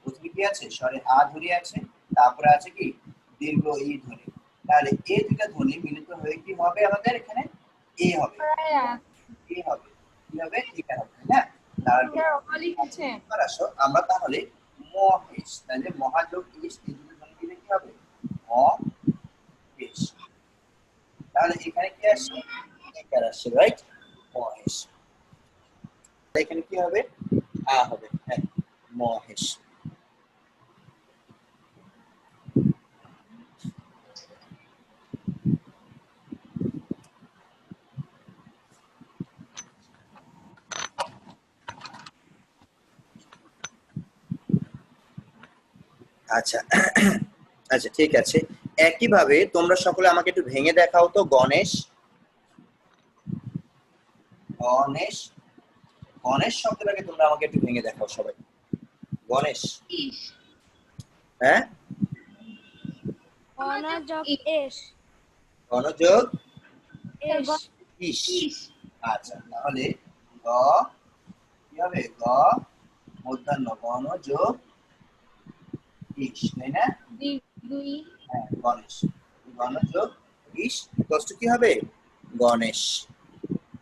A: প্রথমে কি আছে, স্বরে আ ধ্বনি আছে, তারপরে আছে কি, দীর্ঘ ই ধ্বনি। তাহলে এই দুটা ধ্বনি মিলিত হয়ে কি হবে, আমাদের এখানে এ হবে, এ হবে, কি হবে, এটা হবে, তাই না? তাহলে এবার আসো আমরা তাহলে মহেশ, তাহলে মহাযোগ ইস, এই দুটো ধ্বনি মিলে কি হবে, মহেশ। তাহলে এখানে কি আসছে, একার আসছে, রাইট, মহেশ। এখানে কি হবে, আ হবে, হ্যাঁ, মহেশ। আচ্ছা আচ্ছা ঠিক আছে। একইভাবে তোমরা সকলে আমাকে একটু ভেঙে দেখাও তো। গণেশ, গণেশ, গণেশ শব্দটাকে তোমরা আমাকে একটু ভেঙে দেখাও সবাই। গণেশ,
B: ইস
A: হ্যাঁ,
C: অনযোগ এস
A: গণযোগ
C: এস
A: ইস।
B: ইস
A: আচ্ছা তাহলে গ কি হবে? গ মূর্ধন্য গণযোগ ইস, তাই না?
B: দুই
A: হ্যাঁ গণেশ, গণযোগ ইস ইকুয়ালস টু কি হবে? গণেশ।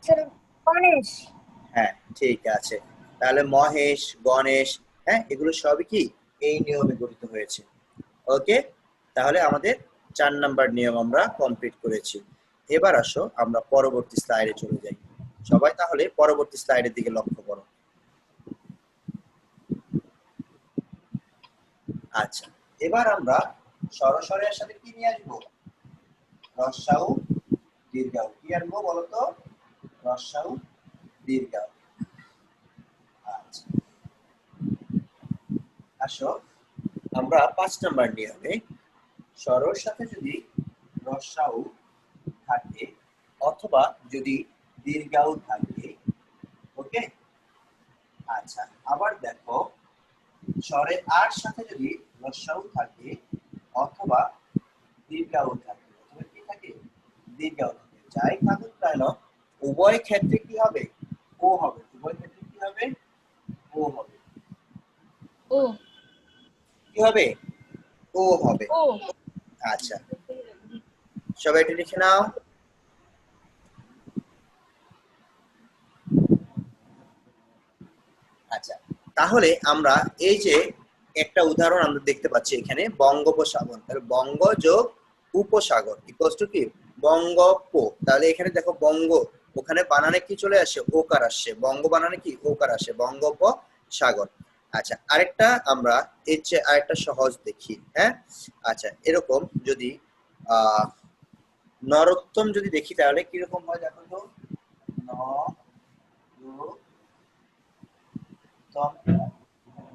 C: স্যার গণেশ
A: হ্যাঁ ঠিক আছে। তাহলে মহেশ, গণেশ, হ্যাঁ এগুলো সবই কি এই নিয়মে গঠিত হয়েছে। ওকে, তাহলে আমাদের 4 নাম্বার নিয়ম আমরা কমপ্লিট করেছি। এবার আসো আমরা পরবর্তী স্লাইডে চলে যাই। সবাই তাহলে পরবর্তী স্লাইডের দিকে লক্ষ্য করো। আচ্ছা, এবার আমরা সরাসরি সাথে কি নিয়ে আসবো? রস্যাউ দীর্ঘাউ। কি আনবো বলতো? রস্যাউ দীর্ঘাউ। আচ্ছা আসো আমরা 5 নাম্বার নিয়মে সরর সাথে যদি রস্যাউ থাকে অথবা যদি দীর্ঘাউ থাকে, ওকে। আচ্ছা আবার দেখো, স্বরে আর সাথে যদি রস্যাউ থাকে অথবা দীর্ঘাউ থাকে, অথবা কি থাকে? দীর্ঘাউ থাকে। যাই থাকুক না কেন উভয় ক্ষেত্রে কি হবে? ও হবে। উভয় ক্ষেত্রে কি হবে? ও হবে।
B: ও
A: কি হবে? ও হবে।
B: ও
A: আচ্ছা সবাই একটু লিখে নাও। আচ্ছা তাহলে আমরা এই যে একটা উদাহরণ আমরা দেখতে পাচ্ছি এখানে, বঙ্গোপসাগর। তাহলে বঙ্গ যোগ উপসাগর ইকুয়ালস টু কি? বঙ্গোপ। তাহলে এখানে দেখো বঙ্গ, ওখানে বানানে কি চলে আসে? ওকার আসছে। বঙ্গ বানানে কি? ওকার আসে। বঙ্গোপসাগর। আচ্ছা আরেকটা আমরা এর চেয়ে আরেকটা সহজ দেখি, হ্যাঁ। আচ্ছা এরকম যদি নরোত্তম যদি দেখি তাহলে কিরকম হয় দেখো তো।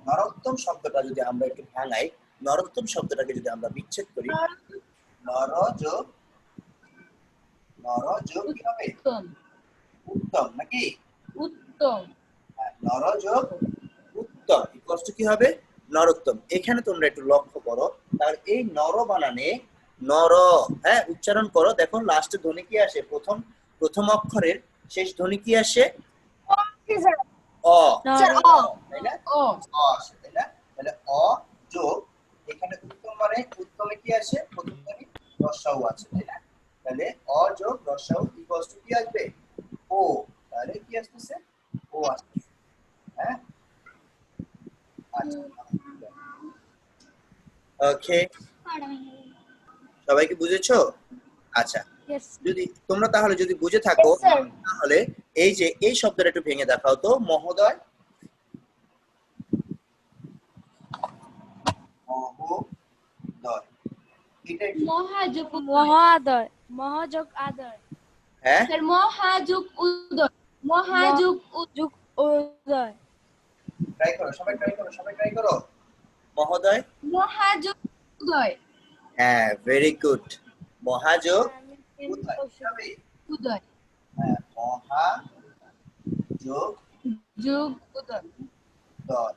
A: নরোত্তম শব্দটা যদি আমরা একটু ভাঙাই, নরোত্তম শব্দটাকে যদি আমরা বিচ্ছেদ করি, নরযোগ, নরযোগ কি হবে?
B: উত্তম
A: উত্তম নাকি?
B: উত্তম
A: নরযোগ উত্তম ইকুয়ালস টু কি হবে? নরোত্তম। এখানে তোমরা একটু লক্ষ্য করো, তাহলে এই নর বানানে নর, হ্যাঁ উচ্চারণ করো। দেখো লাস্টে ধ্বনি কি আসে? প্রথম প্রথম অক্ষরের শেষ ধ্বনি কি আসে?
C: স্যার
A: অ,
C: স্যার
A: অ, তাই না?
B: ও
A: অ আসে, তাই না? তাহলে অ যোগ এখানে উত্তম মানে উত্তমে কি আসে? প্রথম ধ্বনি রস্যাউ আছে, তাই না? তাহলে অ যোগ রস্যাউ ইকুয়ালস টু কি আসবে? ও। তাহলে কি আসতেছে? ও আসতেছে, হ্যাঁ। আচ্ছা ওকে, সবাই কি বুঝেছো? আচ্ছা
C: ইয়েস
A: যদি তোমরা তাহলে যদি বুঝে থাকো
C: স্যার
A: তাহলে এই যে এই শব্দটা একটু ভেঙে দেখাও তো। মহোদয়, মহোদয়, এটা একটু
B: মহাযোগ উদয়
C: মহাদয় মহাযোগ আদয়
A: হ্যাঁ
B: স্যার মহাযোগ উদয় মহাযোগ
C: যুগ উদয়
A: ট্রাই করো, সবাই ট্রাই করো, সবাই ট্রাই করো। মহোদয়,
B: মহাযোগ উদয়
A: হ্যাঁ ভেরি গুড। মহাযোগ
C: আমি
A: উদয় কি হবে?
B: উদয়
A: হ্যাঁ মহাযোগ
B: যোগ উদয়
A: দয়,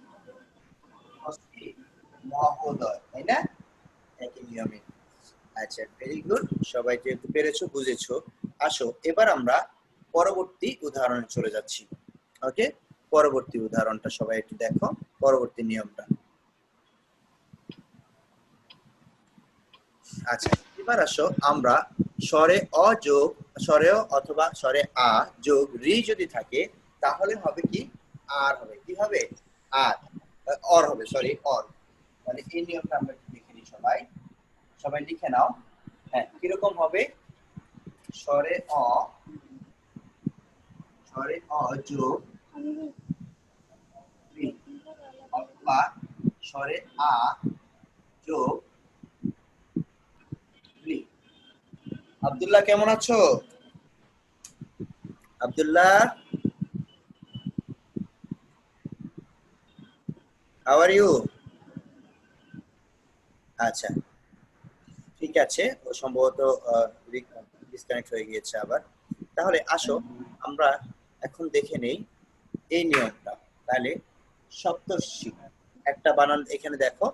A: কি? মহোদয়, তাই না? একই নিয়মে। আচ্ছা ভেরি গুড, সবাই যেহেতু পেরেছো বুঝেছো। আসো এবার আমরা পরবর্তী উদাহরণে চলে যাচ্ছি। ওকে, পরবর্তী উদাহরণটা সবাই একটু দেখো, পরবর্তী নিয়মটা। আচ্ছা এবার আসো আমরা স্বরে অ যোগ স্বরে অ অথবা স্বরে আ যোগ রি যদি থাকে তাহলে হবে কি? আর হবে। কি হবে? আর, অর হবে, সরি অর। মানে এই নিয়মটা আমরা একটু দেখে নিই সবাই। সবাই লিখে নাও। হ্যাঁ কিরকম হবে? স্বরে অ, স্বরে অ যোগ রি অথবা স্বরে আ যোগ রি। আব্দুল্লাহ কেমন আছো? Abdullah, how are you? আচ্ছা, ঠিক আছে, ও সম্ভবত ডিসকানেক্ট হয়ে গিয়েছে আবার। তাহলে আসো আমরা এখন দেখে নেই এই নিয়মটা। তাহলে সপ্তর্ষি একটা বানান এখানে দেখো,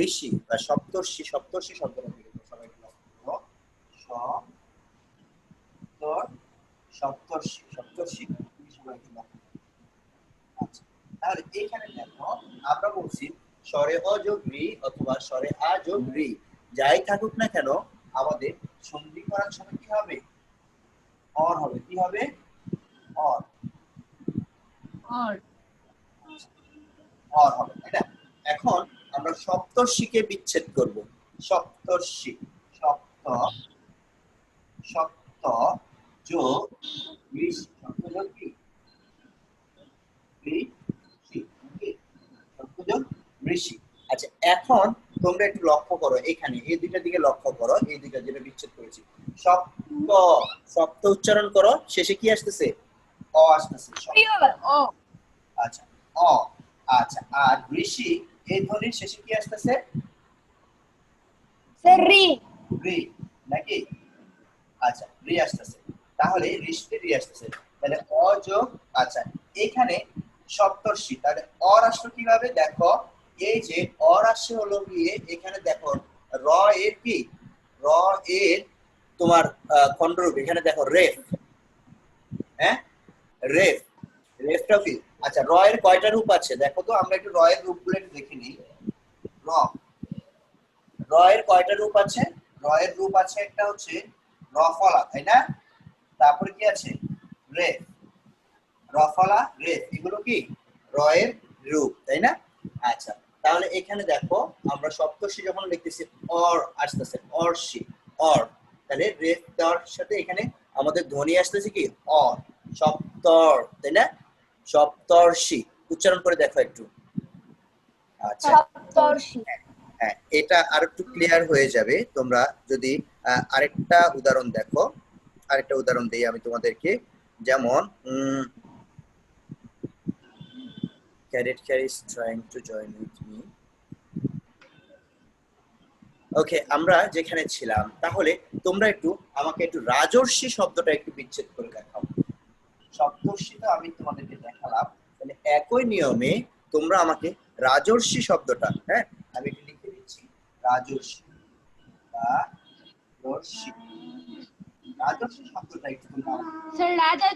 A: ঋষি বা সপ্তর্ষি, সপ্তর্ষি শব্দটা কি লিখবো? সবাই একটু লক্ষ্য করো। সপ্তর্ষি, সপ্তর্ষি তুমি সবাই একটু লক্ষ্য করো। আচ্ছা, তাহলে এখানে দেখো আমরা বলছি স্বরে অ যোগ রি অথবা স্বরে আ যোগ রি, যাই থাকুক না কেন আমাদের সন্ধি করার সময় কি হবে? অর হবে। কি হবে? অর,
B: और
A: অর হবে, তাই না? এখন আমরা সপ্তর্ষিকে বিচ্ছেদ করব। সপ্তর্ষি, সপ্ত, সপ্ত যোগ ঋষি, সপ্ত যোগ কি? ঋষি, নাকি? সপ্ত যোগ ঋষি। আচ্ছা, এখন তোমরা একটু লক্ষ্য করো, এখানে এই দুইটার দিকে লক্ষ্য করো, এই দুইটা যেটা বিচ্ছেদ করেছি। সপ্ত, সপ্ত উচ্চারণ করো, শেষে কি আসতেছে? অ আসতেছে।
B: ओ
A: আচ্ছা, অ। আচ্ছা, আর ঋষি এই ধ্বনির শেষে কি আসতেছে?
C: স্যার রি।
A: রি, নাকি? আচ্ছা, রি আসতেছে। তাহলে ঋষিতে রি আসতেছে। তাহলে অ যোগ, আচ্ছা এখানে সপ্তর্ষি, তাহলে অর আসলো কিভাবে দেখো? এই যে অর আসছে হলো গিয়ে এখানে দেখো র এর কি? র এর তোমার খণ্ডরূপ এখানে দেখো রেফ। হ্যাঁ, রেফ, রেফটা কি? আচ্ছা, র এর কয়টা রূপ আছে দেখো তো, আমরা একটু র এর রূপগুলো একটু দেখে নিই। র, র এর কয়টা রূপ আছে? র এর রূপ আছে একটা হচ্ছে রফলা, তাই না? তারপরে কি আছে? রেফ, রফলা, রেফ, এগুলো কি র এর রূপ, তাই না? আচ্ছা, তাহলে এখানে দেখো আমরা সপ্তর্ষি যখন লিখতেছি অর আসতেছে, অর্ষি, অর, তাহলে রেফ দেওয়ার সাথে এখানে আমাদের ধ্বনি আসতেছে কি? অর, সপ্তর, তাই না? সপ্তর্ষি উচ্চারণ করে দেখো একটু। আচ্ছা,
C: সপ্তর্ষি।
A: হ্যাঁ, এটা আর একটু ক্লিয়ার হয়ে যাবে তোমরা যদি আরেকটা উদাহরণ দেখো। আরেকটা উদাহরণ দেই আমি তোমাদেরকে, যেমন Cadet Care is trying to join with me. ওকে, আমরা যেখানে ছিলাম, তাহলে তোমরা একটু আমাকে একটু রাজর্ষি শব্দটা একটু বিচ্ছেদ করে দেখাও। সপ্তর্ষি তো আমি তোমাদেরকে দেখালাম, তাহলে একই নিয়মে তোমরা আমাকে রাজর্ষি শব্দটা, হ্যাঁ আমি একটু লিখে দিচ্ছি, রাজর্ষি, রাজর্ষি, রাজর্ষি শব্দটা একটু তোমরা
B: सर राजा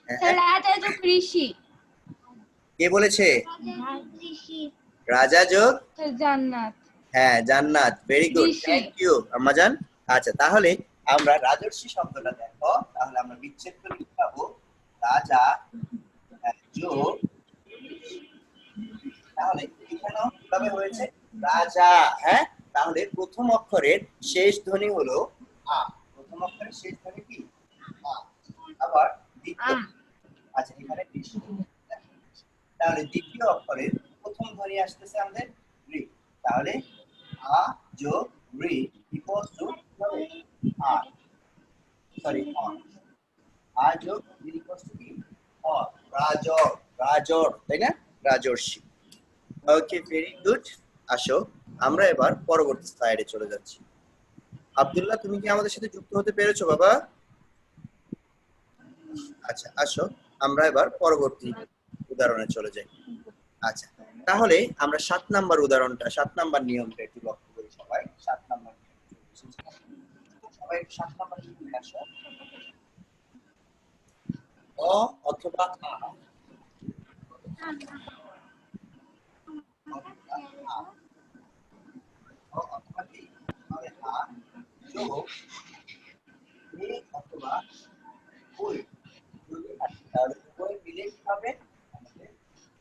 A: হ্যাঁ,
B: सर राजा जो कृषि
A: কে বলেছে? রাজা যোগ,
B: सर জান্নাত
A: হ্যাঁ Jannat, very good,
B: Rishi.
A: Thank you আম্মাজান। আচ্ছা, তাহলে আমরা রাজর্ষি শব্দটা দেখো, তাহলে আমরা বিচ্ছেদ করে কি পাবো? রাজা যোগ, তাহলে এখানেও কিভাবে হয়েছে? রাজা, হ্যাঁ, তাহলে প্রথম অক্ষরের শেষ ধ্বনি হলো আ, প্রথম অক্ষরের শেষ ধ্বনি কি? আ। আবার দ্বিতীয়,
B: আ।
A: আচ্ছা এখানে ঋষি, তাহলে দ্বিতীয় অক্ষরের প্রথম ধ্বনি আসতেছে আমাদের রি, তাহলে আ যোগ রি ইকুয়ালস টু আর, সরি অন, আ যোগ রি ইকুয়ালস টু কি? অন, রাজর, রাজর, তাই না? রাজর্ষি। Okay, very good. আসো আমরা এবার পরবর্তী স্লাইডে চলে যাচ্ছি। আব্দুল্লাহ, তুমি কি আমাদের সাথে যুক্ত হতে পেরেছো বাবা? আচ্ছা, আসো আমরা এবার পরবর্তী উদাহরণে চলে যাই। আচ্ছা, তাহলে আমরা 7 নাম্বার উদাহরণটা, 7 নাম্বার নিয়মটা একটু লক্ষ্য করি সবাই। 7 নাম্বার নিয়ম, সবাই 7 নাম্বার নিয়মে আসো। অ অথবা আ, অথবা আ, অ অথবা কি? তাহলে আ যোগ এ অথবা ওই, যদি থাকে তাহলে উভয় মিলে কি হবে? আমাদের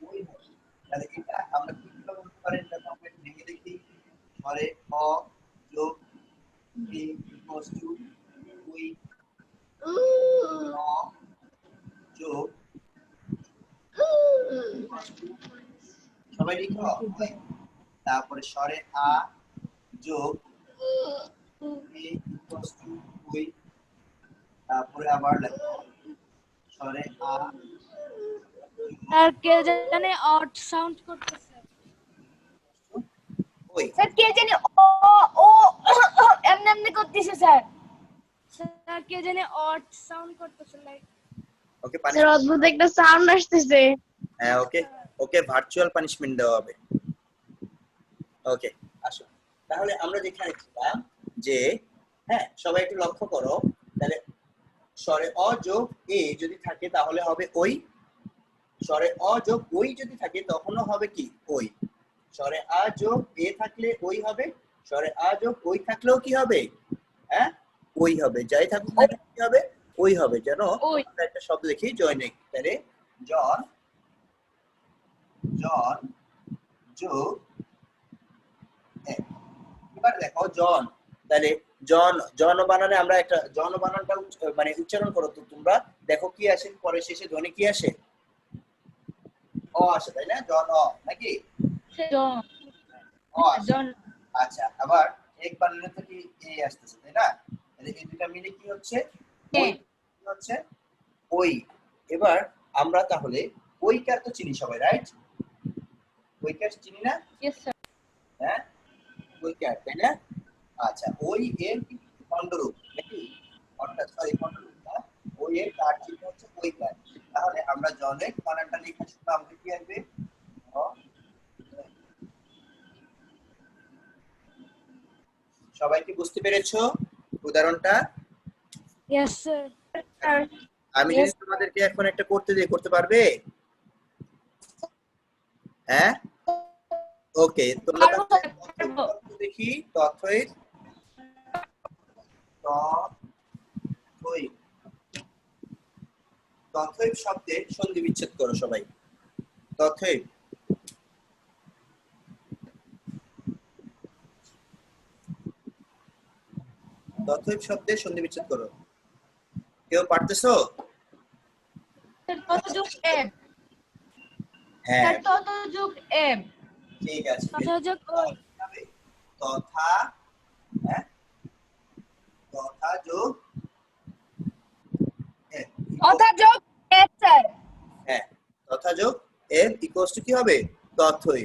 A: ওই হবে। তাহলে এটা আমরা কিভাবে বলতে পারি? এটা তো আমরা একটু ভেঙে দেখি। ধরে অ যোগ এ ইকুয়ালস টু ওই, অ যোগ সবাই লিখো ওই, তারপরে স্বরে আ যোগ এ ইকুয়ালস টু ওই, তারপরে আবার লেখো স্বরে আ
C: আর কে জানে অট সাউন্ড করতেছে।
A: ওই
C: স্যার কে জানি ও এমনি এমনি করতেছে স্যার স্যার কে জানি অট সাউন্ড করতেছে লাইক
A: ওকে
E: স্যার
A: পানিশমেন্ট।
E: অদ্ভুত একটা সাউন্ড আসতেছে।
A: হ্যাঁ ওকে ওকে ভার্চুয়াল পানিশমেন্ট দেওয়া হবে। ওকে আসো, তাহলে আমরা যেখানে ছিলাম যে হ্যাঁ সবাই একটু লক্ষ্য করো, তাহলে স্বরে অ যোগ এ যদি থাকে তাহলে হবে ওই, স্বরে অ যোগ ওই যদি থাকে তখনও হবে কি ওই, স্বরে আ যোগ এ থাকলে ওই হবে, স্বরে আ যোগ ওই থাকলেও কি হবে, হ্যাঁ ওই হবে, যাই থাকুক না কেন কি হবে ওই হবে। যেন
B: ওই।
A: আমরা একটা শব্দ দেখি জৈনিক, তাহলে জন জন যোগ এ। এবার দেখো জন, তাহলে জন জন বানানে আমরা একটা জন বানানটা মানে উচ্চারণ করো তো তোমরা, দেখো কি আসে পরে শেষে ধ্বনি কি আসে, অ আসে তাই না, জন অ নাকি
B: জন
A: অ আসে।
B: জন
A: আচ্ছা আবার এক বানানে তো কি এ আসতেছে তাই না, তাহলে এই দুটো মিলে কি হচ্ছে ওই, কি হচ্ছে ওই। এবার আমরা তাহলে ওইকার তো চিনি সবাই, রাইট? ওইকার চিনি না,
B: ইয়েস স্যার
A: হ্যাঁ ওইকার তাই না। আচ্ছা ওই এর খণ্ডরূপ নাকি, অর্থাৎ সরি খণ্ডরূপ না, ওই এর কার চিহ্ন হচ্ছে ওইকার। তাহলে আমরা জনের বানানটা লেখার সময় আমাদের কি আসবে, সবাই কি বুঝতে পেরেছো উদাহরণটা?
C: ইয়েস স্যার
A: আমি যদি তোমাদেরকে এখন একটা করতে দিই করতে পারবে? হ্যাঁ ওকে, তোমরা
B: পারবো
A: তাহলে
B: স্যার, পারবো।
A: তথ্য দেখি, তথ্যই তথ্যই শব্দের সন্ধি বিচ্ছেদ করো সবাই, তথ্যই তথ্যই শব্দের সন্ধি বিচ্ছেদ করো, কেউ পারতেছো?
B: স্যার তত যোগ এম,
A: হ্যাঁ
B: স্যার তত যোগ এম,
A: ঠিক আছে,
C: যোগ ওই
A: তথা হ্যাঁ তথা যোগ এম,
C: অথা যোগ এস স্যার
A: হ্যাঁ তথা যোগ এম ইকুয়ালস টু কি হবে, তথ্যই।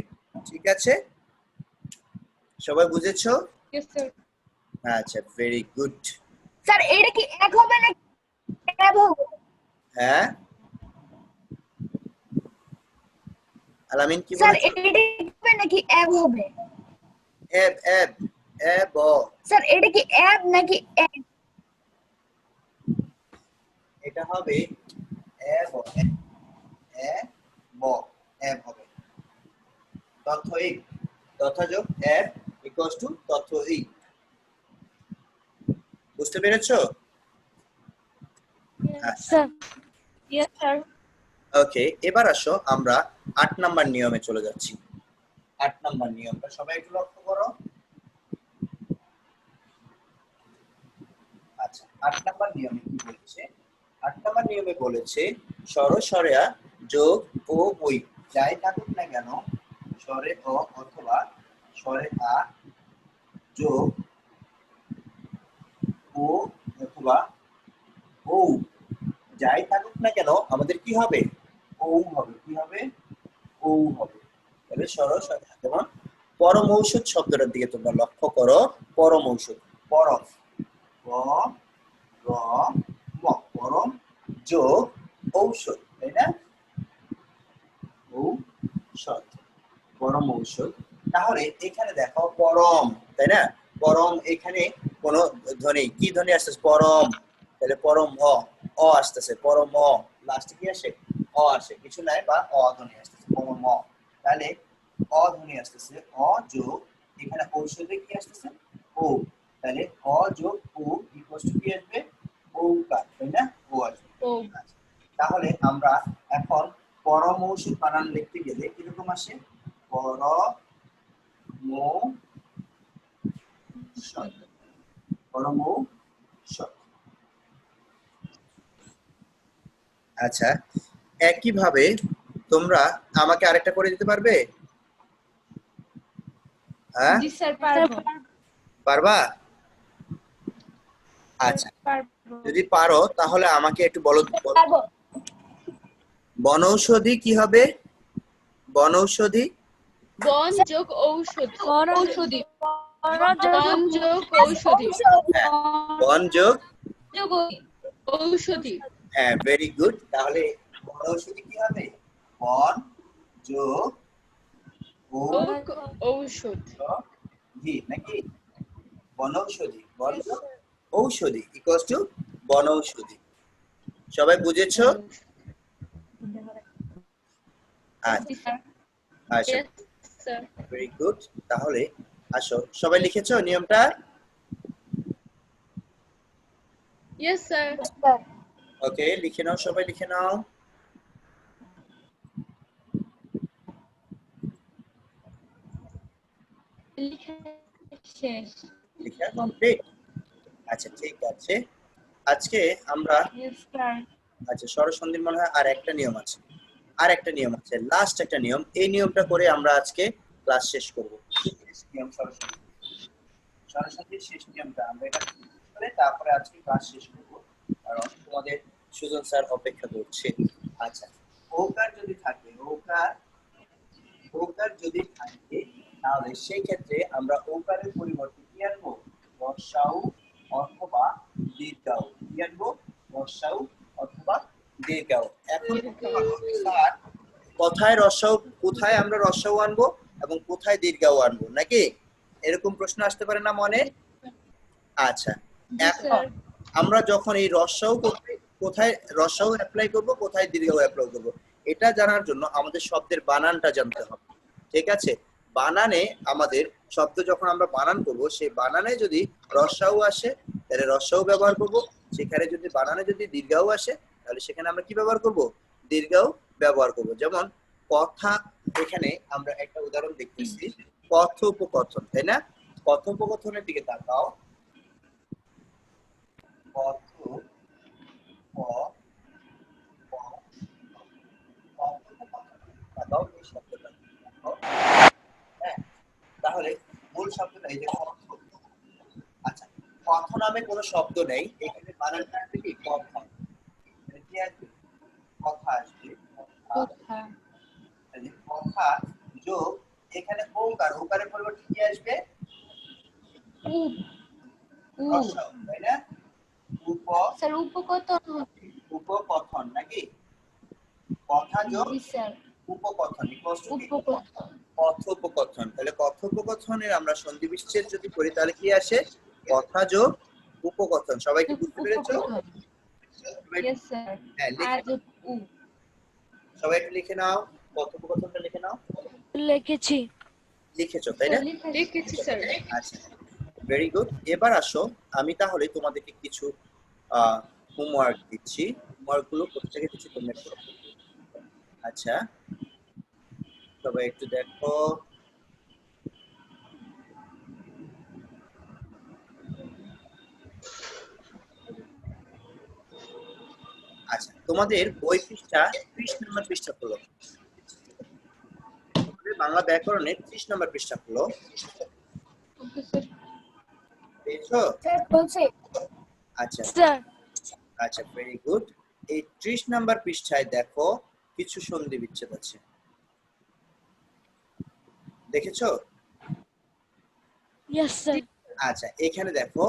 A: ঠিক আছে, সবাই বুঝেছো?
B: ইয়েস স্যার
A: আচ্ছা ভেরি গুড।
C: স্যার এটা কি এক হবে না ক্যাব হবে
A: হ্যাঁ আলামিন কি
C: স্যার
A: বলেছো?
C: এটা কি হবে নাকি অ্যাব হবে
A: এব এব এব
C: স্যার এটা কি অ্যাব নাকি অ্যাব
A: এটা হবে এব এব এব হবে তথ্যই, তথ্যযোগ এব ইকুয়ালস টু তথ্যই। বুঝতে পেরেছো?
C: স্যার
B: ইয়েস স্যার
A: ওকে এবার আসো আমরা 8 নাম্বার নিয়মে চলে যাচ্ছি। 8 নাম্বার নিয়মটা সবাই একটু লক্ষ্য করো। আচ্ছা 8 নাম্বার নিয়মে কি বলেছে, 8 নাম্বার নিয়মে বলেছে স্বর স্বরেয়া যোগ ও ওই যাই থাকুক না কেন, স্বরে অ অথবা স্বরে আ যোগ ও অথবা ও যাই থাকুক না কেন আমাদের কি হবে ও হবে, কি হবে ও হবে। তাহলে সরস যেমন পরম ঔষধ শব্দটার দিকে তোমরা লক্ষ্য করো, পরম ঔষধ, পরম প র ম পরম যোগ ঔষধ তাই না, ঔষধ পরম ঔষধ। তাহলে এখানে দেখো পরম তাই না, পরম এখানে কোন ধ্বনি কি ধ্বনি আসতেছে পরম, তাহলে পরম অ আসতেছে, পরম লাস্টে কি আসে অ আসে, কিছু নাই বা অ ধ্বনি আসতেছে পরম, তাহলে অ ধ্বনি আসতেছে অ যোগ এখানে ঔষধে কি আসতেছে ও, তাহলে অ যোগ ও ইকুয়ালস টু কি আসবে ঔকার তাই না, ও আসবে।
B: ও
A: তাহলে আমরা এখন পরম ঔষধ বানান লিখতে গেলে কিরকম আসে, পরমৌষধ, পরমৌষধ। আচ্ছা একইভাবে তোমরা আমাকে আরেকটা করে দিতে পারবে? হ্যাঁ
B: জি স্যার পারবো
A: পারবা? আচ্ছা যদি পারো তাহলে আমাকে একটু বলো,
C: পারবো
A: বনৌষধি কি হবে, বনৌষধি
B: বন যোগ ঔষধ ঔষধি বন যোগ ঔষধি
A: হ্যাঁ, বন যোগ
B: যোগ ঔষধি
A: হ্যাঁ, ভেরি গুড। তাহলে বনৌষধি কি হবে? বন যোগ
B: ঔষধ
A: ঔষধি নাকি? বনৌষধি, বন যোগ ঔষধি ইকুয়ালস টু বনৌষধি। সবাই বুঝেছো? আচ্ছা আচ্ছা,
B: Yes, sir.
A: Very good. তাহলে আসো, সবাই লিখেছো নিয়মটা?
B: Yes, sir.
A: ওকে, লিখে নাও, সবাই লিখে নাও।
B: শেষ।
A: লিখা কমপ্লিট? আচ্ছা ঠিক আছে। আজকে আমরা
B: Yes, sir.
A: আচ্ছা স্বরসন্ধির মনে হয় আর একটা নিয়ম আছে, আর একটা নিয়ম আছে, লাস্ট একটা নিয়ম। এই নিয়মটা করে আমরা আজকে ক্লাস শেষ করব। নিয়ম স্বরসন্ধি, স্বরসন্ধির শেষ নিয়মটা আমরা এটা করে তারপরে আজকে ক্লাস শেষ করব, কারণ তোমাদের সুজন স্যার অপেক্ষা করছে। আচ্ছা, ওকার যদি থাকে, ওকার যদি থাকে, তাহলে সেই ক্ষেত্রে আমরা ওকারের পরিবর্তে কি আনবো? রস্যাউ অথবা দীর্ঘাউ। কি আনবো? রস্যাউ অথবা দীর্ঘাউ। এখন স্যার কোথায় রস্যাউ, কোথায় আমরা রস্যাউ আনবো এবং কোথায় দীর্ঘাউ আনবো, নাকি এরকম প্রশ্ন আসতে পারে না মনে? আচ্ছা, এখন আমরা যখন এই রস্যাউ কোথায় রস্যাউ অ্যাপ্লাই করব, কোথায় দীর্ঘাউ অ্যাপ্লাই করব, এটা জানার জন্য আমাদের শব্দের বানানটা জানতে হবে। ঠিক আছে, বানানে আমাদের শব্দ যখন আমরা বানান করব, সেই বানানে যদি রস্যাউ আসে তাহলে রস্যাউ ব্যবহার করব, সেখানে যদি বানানে যদি দীর্ঘাউ আসে তাহলে সেখানে আমরা কি ব্যবহার করব? দীর্ঘাউ ব্যবহার করব। যেমন কথা, এখানে আমরা একটা উদাহরণ দেখতেছি, কথোপকথন, তাই না? কথোপকথনের দিকে তাকাও। তাহলে মূল শব্দটা এই যে কথ। আচ্ছা, কথ নামে কোনো শব্দ নেই, এখানে বানানটা আসবে কি? কথা। মানে কি আসবে? কথা আসবে।
B: কথা
A: কথা যোগ এখানে ওকার, ওকারের পরিবর্তে কি আসবে?
B: উপ
A: রস্যাউ, তাই না? উপ,
B: স্যার উপকথন
A: উপকথন নাকি? কথা যোগ
B: জি স্যার
A: উপকথন ইকুয়ালস টু
B: উপকথন
A: কথোপকথন। তাহলে কথোপকথনের আমরা সন্ধি বিচ্ছেদ যদি করি তাহলে কি আসে? কথা যোগ উপকথন। সবাই কি বুঝতে পেরেছো?
B: ইয়েস স্যার
A: হ্যাঁ, লিখে
B: আর
A: নাও।
B: উ
A: সবাই একটু লিখে নাও, কথোপকথনটা লিখে নাও।
E: লিখেছি।
A: লিখেছো তাই না?
B: লিখেছি স্যার
A: আচ্ছা, ভেরি গুড। এবার আসো, আমি তাহলে তোমাদেরকে কিছু হোমওয়ার্ক দিচ্ছি। হোমওয়ার্ক গুলো কোথা থেকে দিচ্ছি তোমরা একটু, আচ্ছা সবাই একটু দেখো। আচ্ছা, তোমাদের বই পৃষ্ঠা 30 নম্বর পৃষ্ঠা খোলো। তোমাদের বাংলা ব্যাকরণের 30 নম্বর পৃষ্ঠা খোলো। পেয়েছো?
C: স্যার বলছি
A: আচ্ছা
E: স্যার
A: আচ্ছা, ভেরি গুড। এই 30 নম্বর পৃষ্ঠায় দেখো কিছু সন্ধি বিচ্ছেদ আছে, দেখেছো?
E: Yes sir.
A: আচ্ছা, এখানে দেখো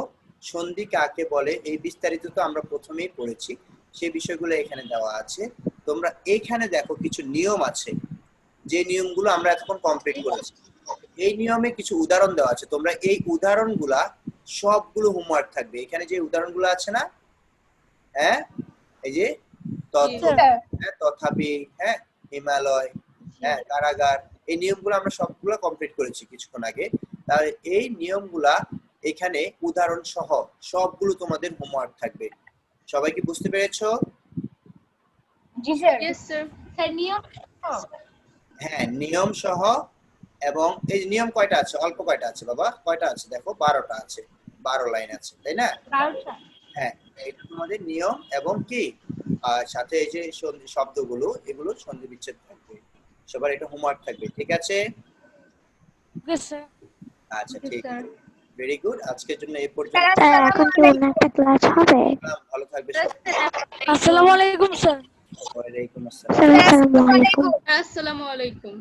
A: সন্ধি কাকে বলে, এই বিস্তারিত তো আমরা প্রথমেই পড়েছি, সেই বিষয়গুলো এখানে দেওয়া আছে। তোমরা এইখানে দেখো কিছু নিয়ম আছে, যে নিয়মগুলো আমরা এখন কমপ্লিট করেছি। এই নিয়মে কিছু উদাহরণ দেওয়া আছে, তোমরা এই উদাহরণগুলা সবগুলো হোমওয়ার্ক থাকবে। এখানে যে উদাহরণগুলো আছে না, হ্যাঁ এই যে হ্যাঁ তথাপি, হ্যাঁ হিমালয়, হ্যাঁ কারাগার, এই নিয়মগুলো আমরা সবগুলো কমপ্লিট করেছি কিছুক্ষণ আগে। তাহলে এই নিয়মগুলা এখানে উদাহরণ সহ সবগুলো তোমাদের হোমওয়ার্ক থাকবে। সবাই কি বুঝতে পেরেছো?
C: জি স্যার
B: ইয়েস স্যার স্যার নিয়ম
A: হ্যাঁ, নিয়ম সহ। এবং এই নিয়ম কয়টা আছে? অল্প কয়টা আছে বাবা, কয়টা আছে দেখো? 12টা আছে, 12 লাইন আছে, তাই না? হ্যাঁ, এটা তোমাদের নিয়ম এবং কি সাথে এই যে শব্দগুলো, এগুলো সন্ধি বিচ্ছেদ থাকবে। সবার এটা হোমওয়ার্ক থাকবে, ঠিক আছে?
E: Okay sir.
A: আচ্ছা ঠিক আছে, ভেরি গুড। আজকের জন্য এই পর্যন্ত।
D: স্যার এখন কি অন্য একটা ক্লাস হবে?
A: ভালো থাকবে সবাই।
E: আসসালামু আলাইকুম স্যার।
A: ওয়ালাইকুম আসসালাম।
D: স্যার আসসালামু আলাইকুম।
B: আসসালামু আলাইকুম